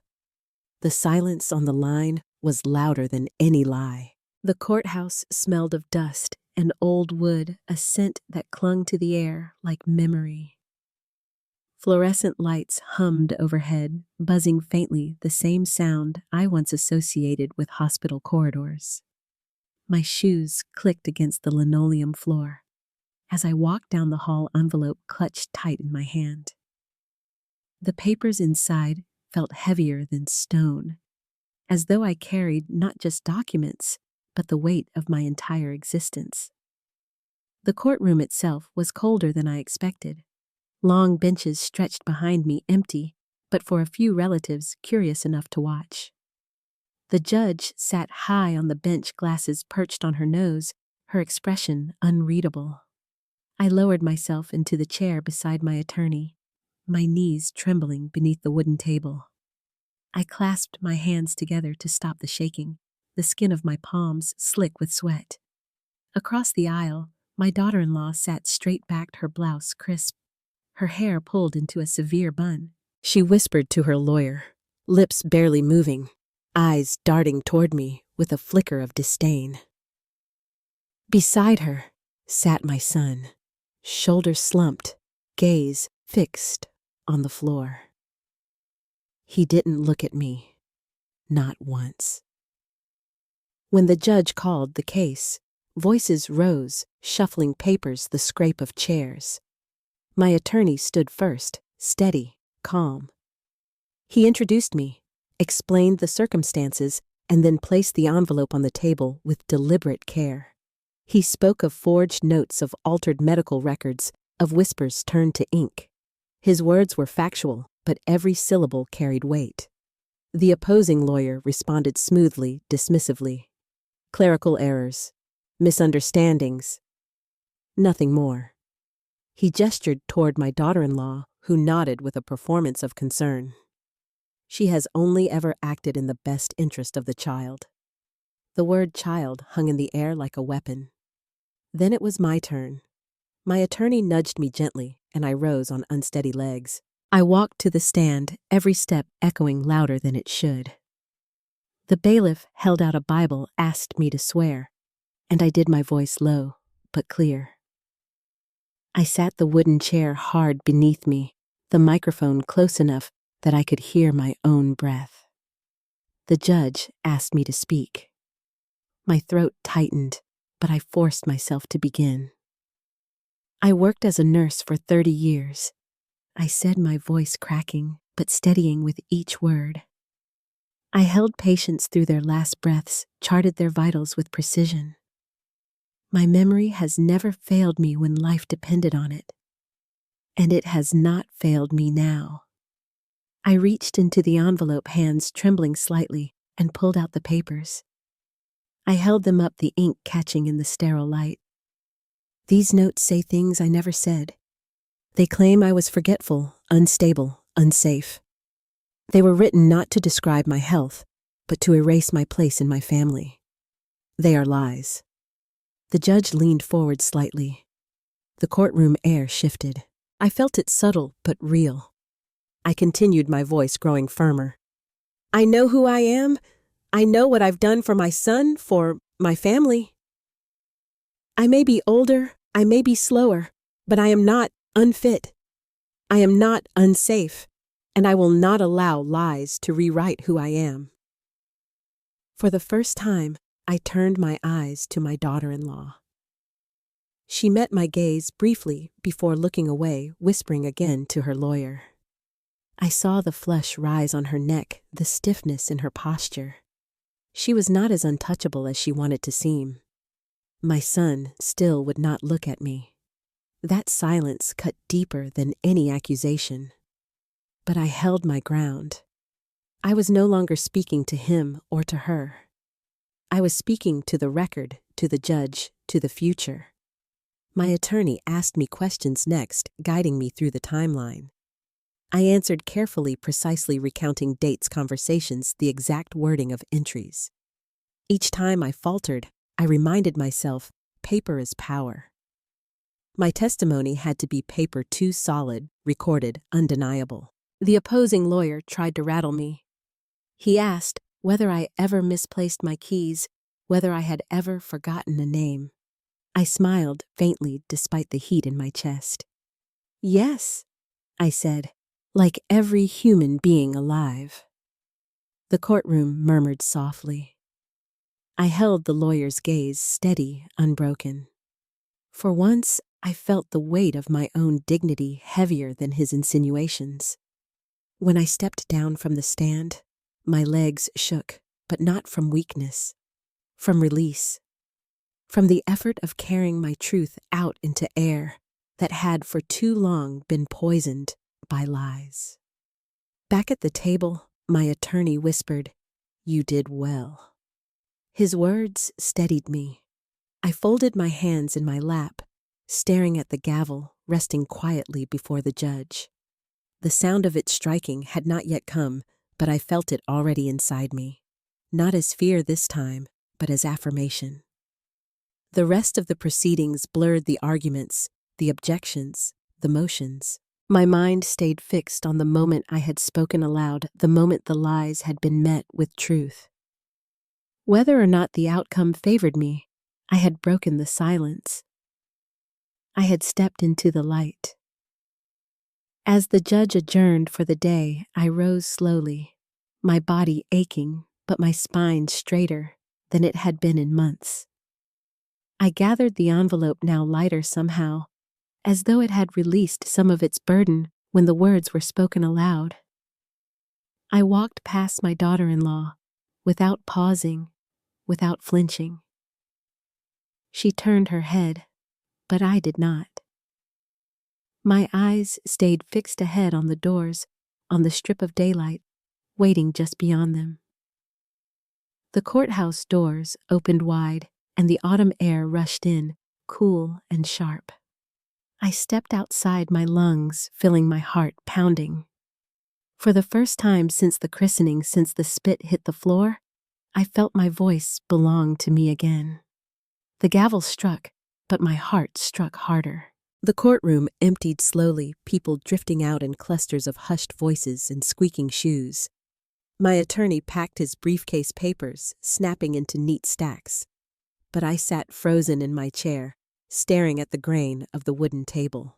The silence on the line was louder than any lie. The courthouse smelled of dust and old wood, a scent that clung to the air like memory. Fluorescent lights hummed overhead, buzzing faintly, the same sound I once associated with hospital corridors. My shoes clicked against the linoleum floor. As I walked down the hall, envelope clutched tight in my hand. The papers inside felt heavier than stone, as though I carried not just documents, but the weight of my entire existence. The courtroom itself was colder than I expected. Long benches stretched behind me, empty, but for a few relatives curious enough to watch. The judge sat high on the bench, glasses perched on her nose, her expression unreadable. I lowered myself into the chair beside my attorney, my knees trembling beneath the wooden table. I clasped my hands together to stop the shaking, the skin of my palms slick with sweat. Across the aisle, my daughter-in-law sat straight-backed, her blouse crisp, her hair pulled into a severe bun. She whispered to her lawyer, lips barely moving, eyes darting toward me with a flicker of disdain. Beside her, sat my son, shoulders slumped, gaze fixed on the floor. He didn't look at me, not once. When the judge called the case, voices rose, shuffling papers, the scrape of chairs. My attorney stood first, steady, calm. He introduced me, explained the circumstances, and then placed the envelope on the table with deliberate care. He spoke of forged notes, of altered medical records, of whispers turned to ink. His words were factual, but every syllable carried weight. The opposing lawyer responded smoothly, dismissively. Clerical errors, misunderstandings, nothing more. He gestured toward my daughter-in-law, who nodded with a performance of concern. She has only ever acted in the best interest of the child. The word child hung in the air like a weapon. Then it was my turn. My attorney nudged me gently, and I rose on unsteady legs. I walked to the stand, every step echoing louder than it should. The bailiff held out a Bible, asked me to swear, and I did, my voice low but clear. I sat the wooden chair hard beneath me, the microphone close enough that I could hear my own breath. The judge asked me to speak. My throat tightened, but I forced myself to begin. I worked as a nurse for 30 years. I said, my voice cracking, but steadying with each word. I held patients through their last breaths, charted their vitals with precision. My memory has never failed me when life depended on it, and it has not failed me now. I reached into the envelope, hands trembling slightly, and pulled out the papers. I held them up, the ink catching in the sterile light. These notes say things I never said. They claim I was forgetful, unstable, unsafe. They were written not to describe my health, but to erase my place in my family. They are lies. The judge leaned forward slightly. The courtroom air shifted. I felt it subtle but real. I continued, my voice growing firmer. I know who I am. I know what I've done for my son, for my family. I may be older, I may be slower, but I am not unfit. I am not unsafe, and I will not allow lies to rewrite who I am. For the first time, I turned my eyes to my daughter-in-law. She met my gaze briefly before looking away, whispering again to her lawyer. I saw the flush rise on her neck, the stiffness in her posture. She was not as untouchable as she wanted to seem. My son still would not look at me. That silence cut deeper than any accusation. But I held my ground. I was no longer speaking to him or to her. I was speaking to the record, to the judge, to the future. My attorney asked me questions next, guiding me through the timeline. I answered carefully, precisely recounting dates, conversations, the exact wording of entries. Each time I faltered, I reminded myself, paper is power. My testimony had to be paper too solid, recorded, undeniable. The opposing lawyer tried to rattle me. He asked whether I ever misplaced my keys, whether I had ever forgotten a name. I smiled faintly despite the heat in my chest. Yes, I said, like every human being alive. The courtroom murmured softly. I held the lawyer's gaze steady, unbroken. For once, I felt the weight of my own dignity heavier than his insinuations. When I stepped down from the stand, my legs shook, but not from weakness, from release, from the effort of carrying my truth out into air that had for too long been poisoned by lies. Back at the table, my attorney whispered, "You did well." His words steadied me. I folded my hands in my lap, staring at the gavel resting quietly before the judge. The sound of it striking had not yet come, but I felt it already inside me, not as fear this time, but as affirmation. The rest of the proceedings blurred the arguments, the objections, the motions. My mind stayed fixed on the moment I had spoken aloud, the moment the lies had been met with truth. Whether or not the outcome favored me, I had broken the silence. I had stepped into the light. As the judge adjourned for the day, I rose slowly, my body aching, but my spine straighter than it had been in months. I gathered the envelope, now lighter somehow, as though it had released some of its burden when the words were spoken aloud. I walked past my daughter-in-law, without pausing, without flinching. She turned her head, but I did not. My eyes stayed fixed ahead on the doors, on the strip of daylight, waiting just beyond them. The courthouse doors opened wide, and the autumn air rushed in, cool and sharp. I stepped outside, my lungs filling, my heart pounding. For the first time since the christening, since the spit hit the floor, I felt my voice belong to me again. The gavel struck, but my heart struck harder. The courtroom emptied slowly, people drifting out in clusters of hushed voices and squeaking shoes. My attorney packed his briefcase papers, snapping into neat stacks. But I sat frozen in my chair, staring at the grain of the wooden table.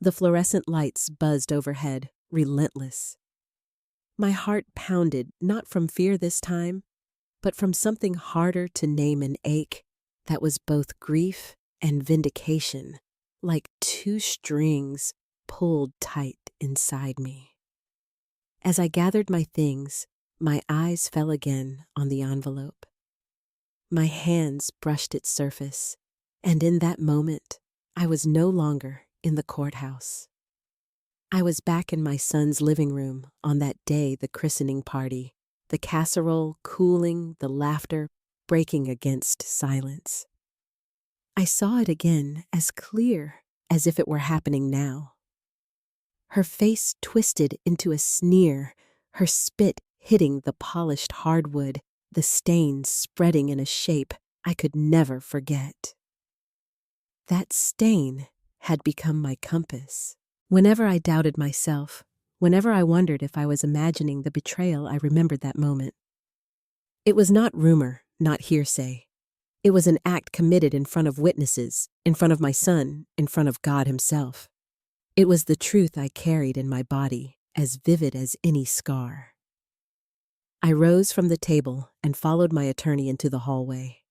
The fluorescent lights buzzed overhead, relentless. My heart pounded, not from fear this time, but from something harder to name, an ache that was both grief and vindication, like two strings pulled tight inside me. As I gathered my things, my eyes fell again on the envelope. My hands brushed its surface, and in that moment, I was no longer in the courthouse. I was back in my son's living room on that day, the christening party, the casserole cooling, the laughter breaking against silence. I saw it again, as clear as if it were happening now. Her face twisted into a sneer, her spit hitting the polished hardwood, the stain spreading in a shape I could never forget. That stain had become my compass. Whenever I doubted myself, whenever I wondered if I was imagining the betrayal, I remembered that moment. It was not rumor, not hearsay. It was an act committed in front of witnesses, in front of my son, in front of God himself. It was the truth I carried in my body, as vivid as any scar. I rose from the table and followed my attorney into the hallway.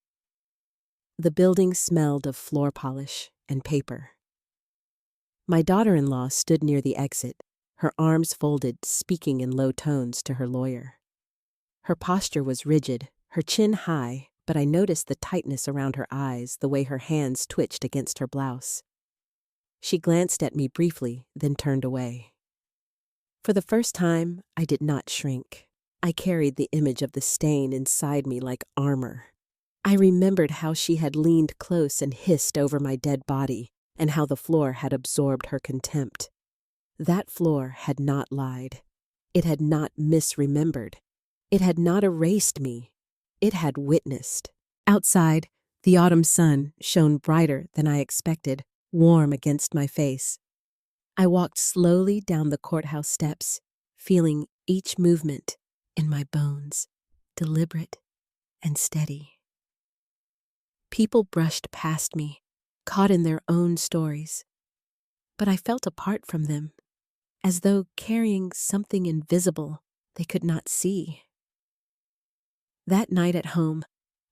The building smelled of floor polish and paper. My daughter-in-law stood near the exit, her arms folded, speaking in low tones to her lawyer. Her posture was rigid, her chin high, but I noticed the tightness around her eyes, the way her hands twitched against her blouse. She glanced at me briefly, then turned away. For the first time, I did not shrink. I carried the image of the stain inside me like armor. I remembered how she had leaned close and hissed over my dead body, and how the floor had absorbed her contempt. That floor had not lied. It had not misremembered. It had not erased me. It had witnessed. Outside, the autumn sun shone brighter than I expected, warm against my face. I walked slowly down the courthouse steps, feeling each movement in my bones, deliberate and steady. People brushed past me, caught in their own stories, but I felt apart from them, as though carrying something invisible they could not see. That night at home,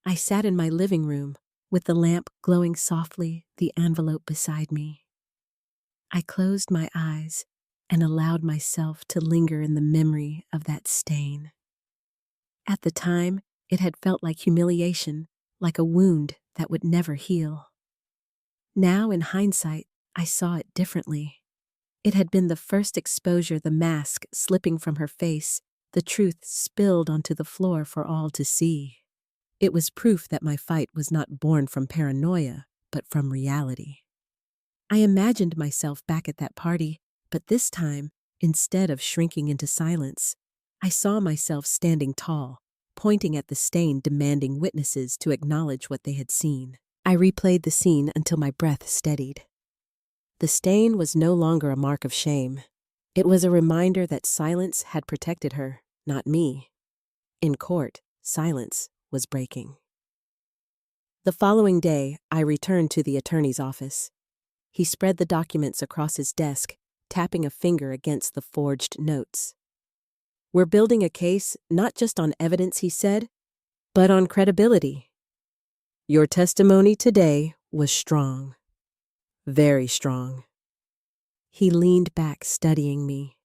I sat in my living room with the lamp glowing softly, the envelope beside me. I closed my eyes and allowed myself to linger in the memory of that stain. At the time, it had felt like humiliation, like a wound that would never heal. Now, in hindsight, I saw it differently. It had been the first exposure, the mask slipping from her face, the truth spilled onto the floor for all to see. It was proof that my fight was not born from paranoia, but from reality. I imagined myself back at that party, but this time, instead of shrinking into silence, I saw myself standing tall, pointing at the stain, demanding witnesses to acknowledge what they had seen. I replayed the scene until my breath steadied. The stain was no longer a mark of shame. It was a reminder that silence had protected her, not me. In court, silence was breaking. The following day, I returned to the attorney's office. He spread the documents across his desk, tapping a finger against the forged notes. "We're building a case not just on evidence," he said, "but on credibility. Your testimony today was strong. Very strong." He leaned back, studying me.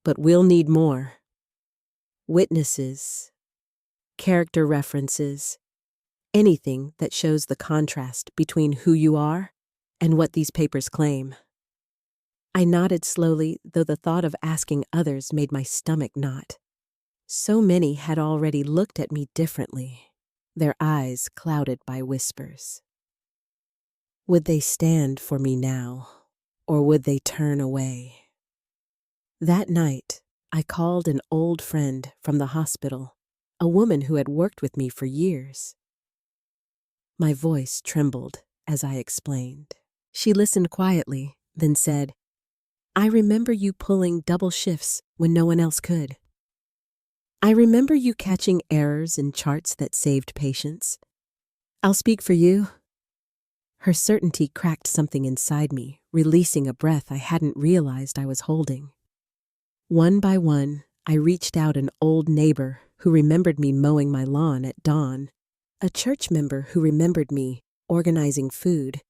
"But we'll need more. Witnesses, character references, anything that shows the contrast between who you are and what these papers claim." I nodded slowly, though the thought of asking others made my stomach knot. So many had already looked at me differently, their eyes clouded by whispers. Would they stand for me now, or would they turn away? That night, I called an old friend from the hospital, a woman who had worked with me for years. My voice trembled as I explained. She listened quietly, then said, "I remember you pulling double shifts when no one else could. I remember you catching errors in charts that saved patients. I'll speak for you." Her certainty cracked something inside me, releasing a breath I hadn't realized I was holding. One by one, I reached out an old neighbor who remembered me mowing my lawn at dawn, a church member who remembered me organizing food,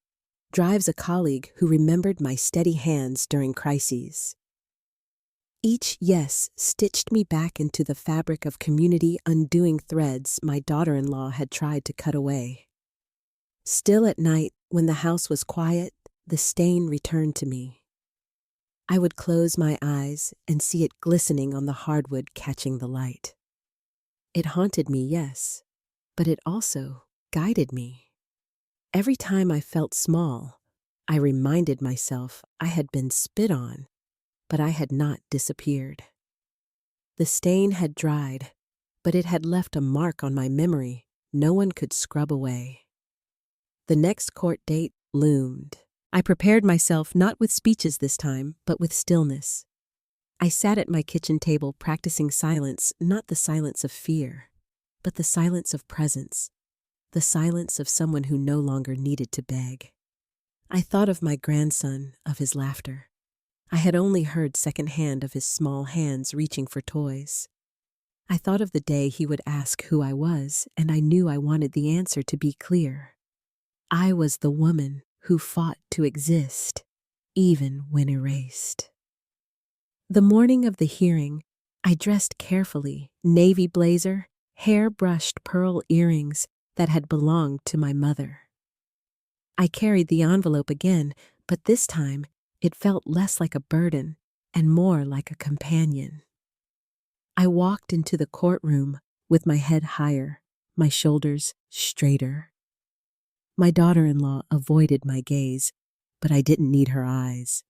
drives a colleague who remembered my steady hands during crises. Each yes stitched me back into the fabric of community, undoing threads my daughter-in-law had tried to cut away. Still at night, when the house was quiet, the stain returned to me. I would close my eyes and see it glistening on the hardwood, catching the light. It haunted me, yes, but it also guided me. Every time I felt small, I reminded myself I had been spit on, but I had not disappeared. The stain had dried, but it had left a mark on my memory no one could scrub away. The next court date loomed. I prepared myself not with speeches this time, but with stillness. I sat at my kitchen table practicing silence, not the silence of fear, but the silence of presence, the silence of someone who no longer needed to beg. I thought of my grandson, of his laughter. I had only heard secondhand of his small hands reaching for toys. I thought of the day he would ask who I was, and I knew I wanted the answer to be clear. I was the woman who fought to exist, even when erased. The morning of the hearing, I dressed carefully, navy blazer, hair-brushed pearl earrings that had belonged to my mother. I carried the envelope again, but this time it felt less like a burden and more like a companion. I walked into the courtroom with my head higher, my shoulders straighter. My daughter-in-law avoided my gaze, but I didn't need her eyes.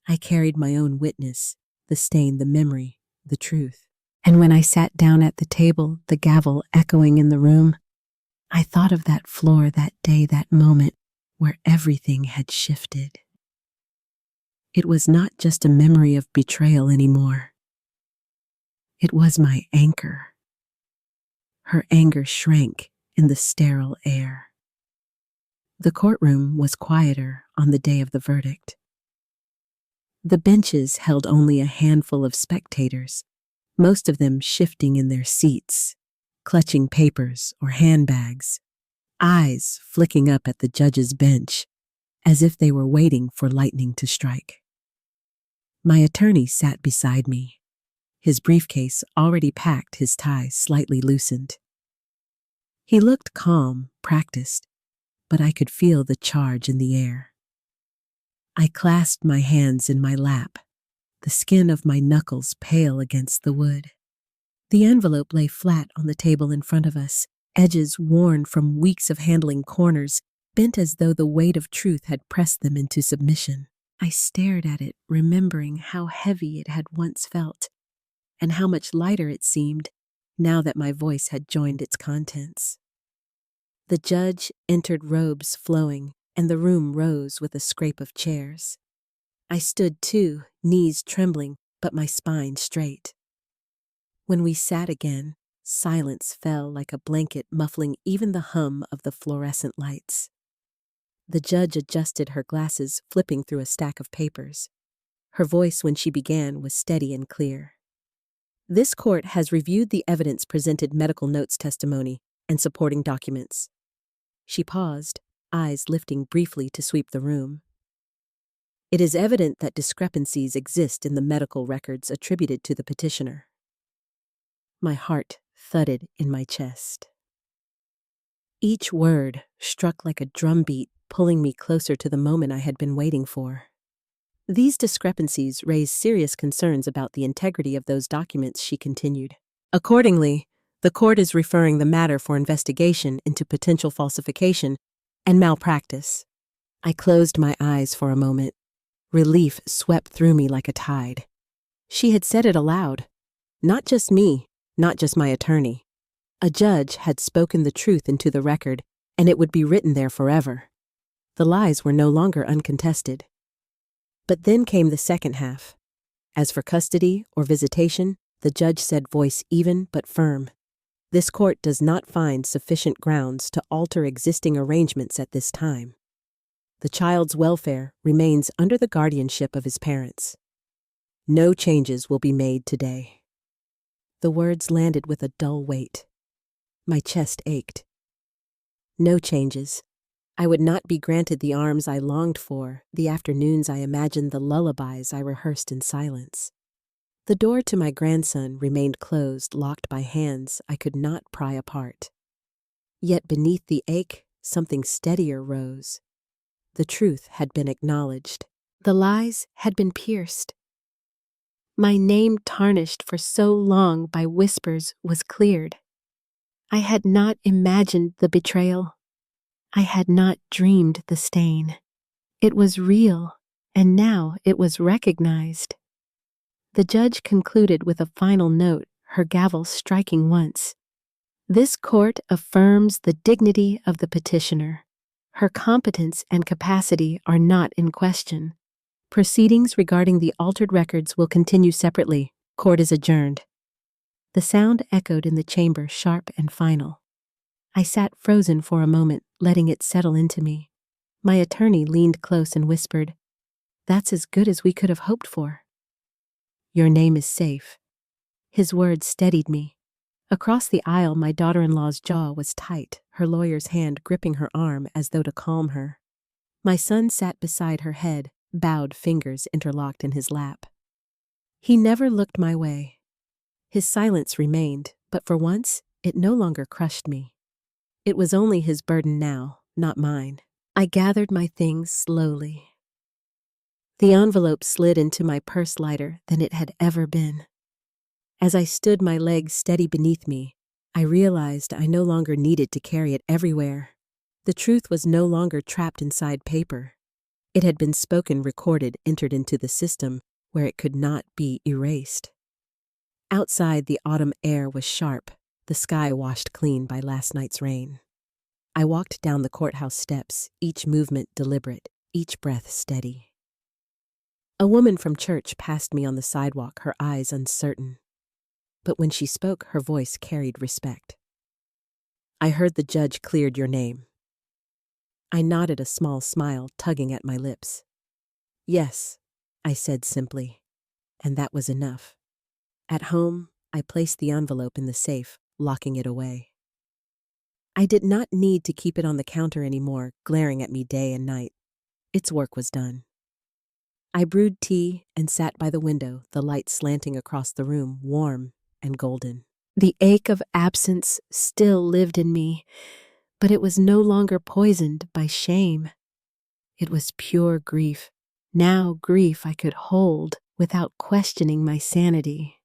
I carried my own witness, the stain, the memory, the truth. And when I sat down at the table, the gavel echoing in the room, I thought of that floor, that day, that moment where everything had shifted. It was not just a memory of betrayal anymore. It was my anchor. Her anger shrank in the sterile air. The courtroom was quieter on the day of the verdict. The benches held only a handful of spectators, most of them shifting in their seats, clutching papers or handbags, eyes flicking up at the judge's bench, as if they were waiting for lightning to strike. My attorney sat beside me, his briefcase already packed, his tie slightly loosened. He looked calm, practiced, but I could feel the charge in the air. I clasped my hands in my lap, the skin of my knuckles pale against the wood. The envelope lay flat on the table in front of us, edges worn from weeks of handling, corners bent as though the weight of truth had pressed them into submission. I stared at it, remembering how heavy it had once felt, and how much lighter it seemed now that my voice had joined its contents. The judge entered, robes flowing, and the room rose with a scrape of chairs. I stood too, knees trembling, but my spine straight. When we sat again, silence fell like a blanket, muffling even the hum of the fluorescent lights. The judge adjusted her glasses, flipping through a stack of papers. Her voice, when she began, was steady and clear. This court has reviewed the evidence presented, medical notes, testimony, and supporting documents. She paused, eyes lifting briefly to sweep the room. It is evident that discrepancies exist in the medical records attributed to the petitioner. My heart thudded in my chest. Each word struck like a drumbeat, pulling me closer to the moment I had been waiting for. These discrepancies raise serious concerns about the integrity of those documents, she continued. Accordingly, the court is referring the matter for investigation into potential falsification and malpractice. I closed my eyes for a moment. Relief swept through me like a tide. She had said it aloud. Not just me, not just my attorney. A judge had spoken the truth into the record, and it would be written there forever. The lies were no longer uncontested. But then came the second half. As for custody or visitation, the judge said, voice even but firm, this court does not find sufficient grounds to alter existing arrangements at this time. The child's welfare remains under the guardianship of his parents. No changes will be made today. The words landed with a dull weight. My chest ached. No changes. I would not be granted the arms I longed for, the afternoons I imagined, the lullabies I rehearsed in silence. The door to my grandson remained closed, locked by hands I could not pry apart. Yet beneath the ache, something steadier rose. The truth had been acknowledged. The lies had been pierced. My name, tarnished for so long by whispers, was cleared. I had not imagined the betrayal. I had not dreamed the stain. It was real, and now it was recognized. The judge concluded with a final note, her gavel striking once. This court affirms the dignity of the petitioner. Her competence and capacity are not in question. Proceedings regarding the altered records will continue separately. Court is adjourned. The sound echoed in the chamber, sharp and final. I sat frozen for a moment, letting it settle into me. My attorney leaned close and whispered, "That's as good as we could have hoped for." "Your name is safe." His words steadied me. Across the aisle, my daughter-in-law's jaw was tight, her lawyer's hand gripping her arm as though to calm her. My son sat beside her head, bowed fingers interlocked in his lap. He never looked my way. His silence remained, but for once, it no longer crushed me. It was only his burden now, not mine. I gathered my things slowly. The envelope slid into my purse lighter than it had ever been. As I stood, my legs steady beneath me, I realized I no longer needed to carry it everywhere. The truth was no longer trapped inside paper. It had been spoken, recorded, entered into the system where it could not be erased. Outside, the autumn air was sharp, the sky washed clean by last night's rain. I walked down the courthouse steps, each movement deliberate, each breath steady. A woman from church passed me on the sidewalk, her eyes uncertain. But when she spoke, her voice carried respect. "I heard the judge cleared your name." I nodded, a small smile tugging at my lips. "Yes," I said simply, and that was enough. At home, I placed the envelope in the safe, locking it away. I did not need to keep it on the counter anymore, glaring at me day and night. Its work was done. I brewed tea and sat by the window, the light slanting across the room, warm and golden. The ache of absence still lived in me, but it was no longer poisoned by shame. It was pure grief, now grief I could hold without questioning my sanity.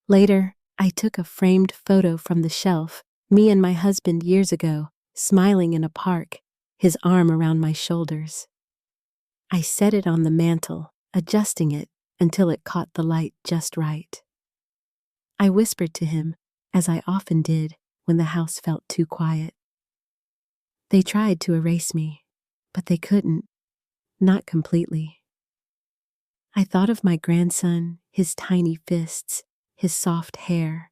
Later, I took a framed photo from the shelf, me and my husband years ago, smiling in a park, his arm around my shoulders. I set it on the mantel, adjusting it until it caught the light just right. I whispered to him, as I often did when the house felt too quiet. They tried to erase me, but they couldn't, not completely. I thought of my grandson, his tiny fists, his soft hair,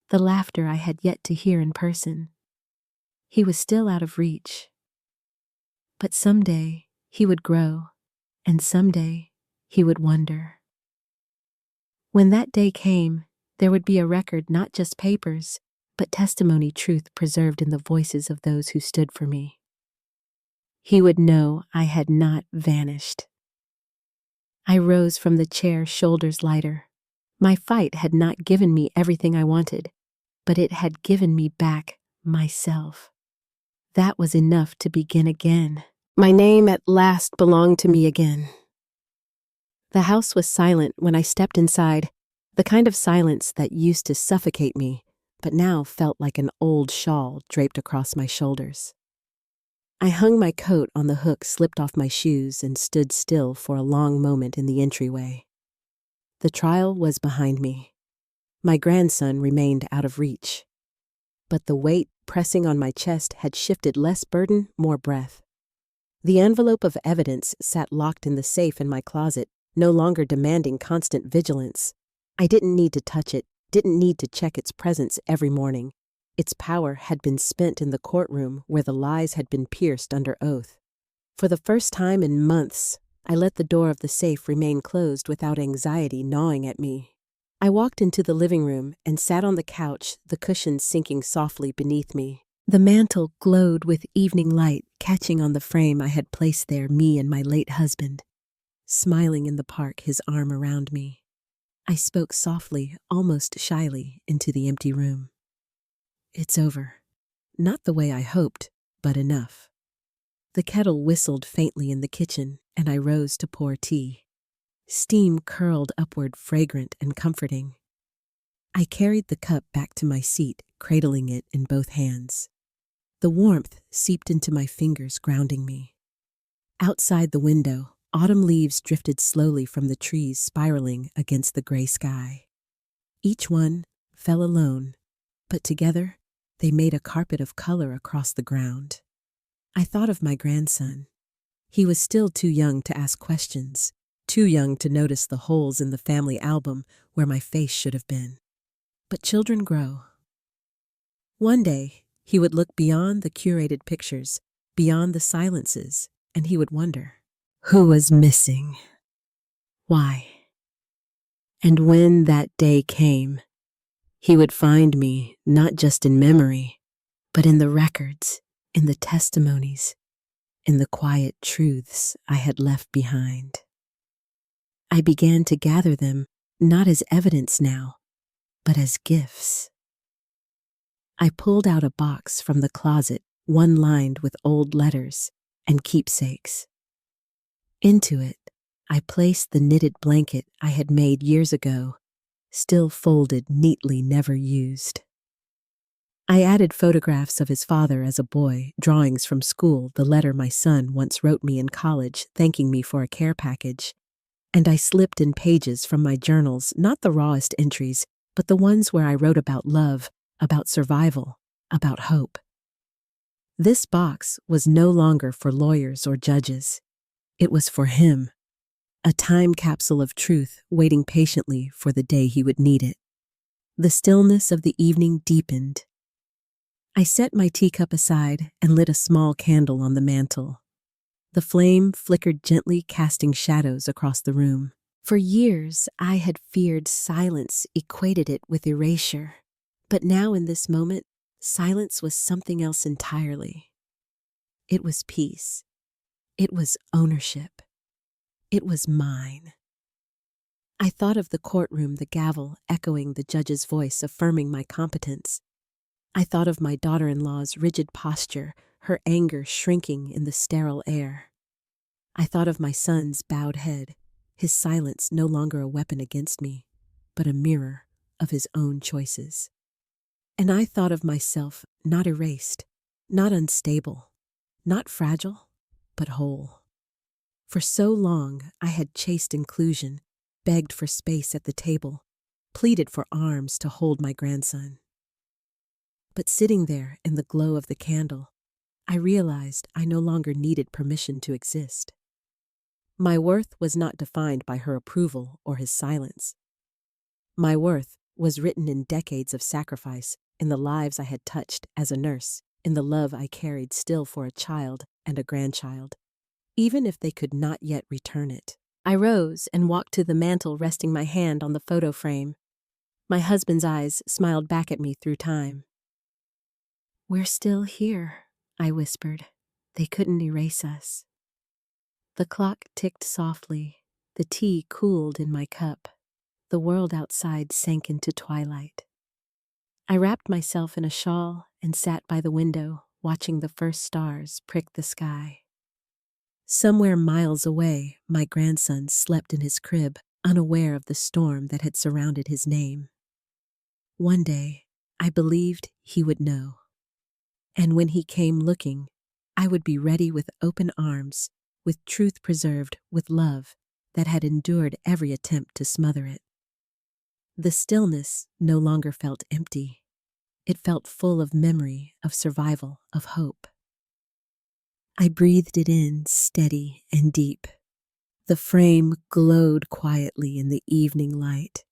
the laughter I had yet to hear in person. He was still out of reach. But someday he would grow, and someday he would wonder. When that day came, there would be a record, not just papers, but testimony, truth preserved in the voices of those who stood for me. He would know I had not vanished. I rose from the chair, shoulders lighter. My fight had not given me everything I wanted, but it had given me back myself. That was enough to begin again. My name at last belonged to me again. The house was silent when I stepped inside, the kind of silence that used to suffocate me, but now felt like an old shawl draped across my shoulders. I hung my coat on the hook, slipped off my shoes, and stood still for a long moment in the entryway. The trial was behind me. My grandson remained out of reach. But the weight pressing on my chest had shifted, less burden, more breath. The envelope of evidence sat locked in the safe in my closet, no longer demanding constant vigilance. I didn't need to touch it, didn't need to check its presence every morning. Its power had been spent in the courtroom where the lies had been pierced under oath. For the first time in months, I let the door of the safe remain closed without anxiety gnawing at me. I walked into the living room and sat on the couch, the cushions sinking softly beneath me. The mantel glowed with evening light, catching on the frame I had placed there, me and my late husband, smiling in the park, his arm around me. I spoke softly, almost shyly, into the empty room. It's over. Not the way I hoped, but enough. The kettle whistled faintly in the kitchen, and I rose to pour tea. Steam curled upward, fragrant and comforting. I carried the cup back to my seat, cradling it in both hands. The warmth seeped into my fingers, grounding me. Outside the window, autumn leaves drifted slowly from the trees, spiraling against the gray sky. Each one fell alone, but together they made a carpet of color across the ground. I thought of my grandson. He was still too young to ask questions, too young to notice the holes in the family album where my face should have been. But children grow. One day, he would look beyond the curated pictures, beyond the silences, and he would wonder, who was missing? Why? And when that day came, he would find me not just in memory, but in the records, in the testimonies, in the quiet truths I had left behind. I began to gather them, not as evidence now, but as gifts. I pulled out a box from the closet, one lined with old letters and keepsakes. Into it, I placed the knitted blanket I had made years ago, still folded neatly, never used. I added photographs of his father as a boy, drawings from school, the letter my son once wrote me in college thanking me for a care package, and I slipped in pages from my journals, not the rawest entries, but the ones where I wrote about love, about survival, about hope. This box was no longer for lawyers or judges. It was for him, a time capsule of truth waiting patiently for the day he would need it. The stillness of the evening deepened. I set my teacup aside and lit a small candle on the mantel. The flame flickered gently, casting shadows across the room. For years, I had feared silence, equated it with erasure. But now in this moment, silence was something else entirely. It was peace. It was ownership. It was mine. I thought of the courtroom, the gavel echoing the judge's voice, affirming my competence. I thought of my daughter-in-law's rigid posture, her anger shrinking in the sterile air. I thought of my son's bowed head, his silence no longer a weapon against me, but a mirror of his own choices. And I thought of myself not erased, not unstable, not fragile, but whole. For so long I had chased inclusion, begged for space at the table, pleaded for arms to hold my grandson. But sitting there in the glow of the candle, I realized I no longer needed permission to exist. My worth was not defined by her approval or his silence. My worth was written in decades of sacrifice, in the lives I had touched as a nurse, in the love I carried still for a child and a grandchild, even if they could not yet return it. I rose and walked to the mantel, resting my hand on the photo frame. My husband's eyes smiled back at me through time. "We're still here," I whispered. "They couldn't erase us." The clock ticked softly. The tea cooled in my cup. The world outside sank into twilight. I wrapped myself in a shawl and sat by the window, watching the first stars prick the sky. Somewhere miles away, my grandson slept in his crib, unaware of the storm that had surrounded his name. One day, I believed he would know. And when he came looking, I would be ready with open arms, with truth preserved, with love that had endured every attempt to smother it. The stillness no longer felt empty. It felt full of memory, of survival, of hope. I breathed it in, steady and deep. The frame glowed quietly in the evening light.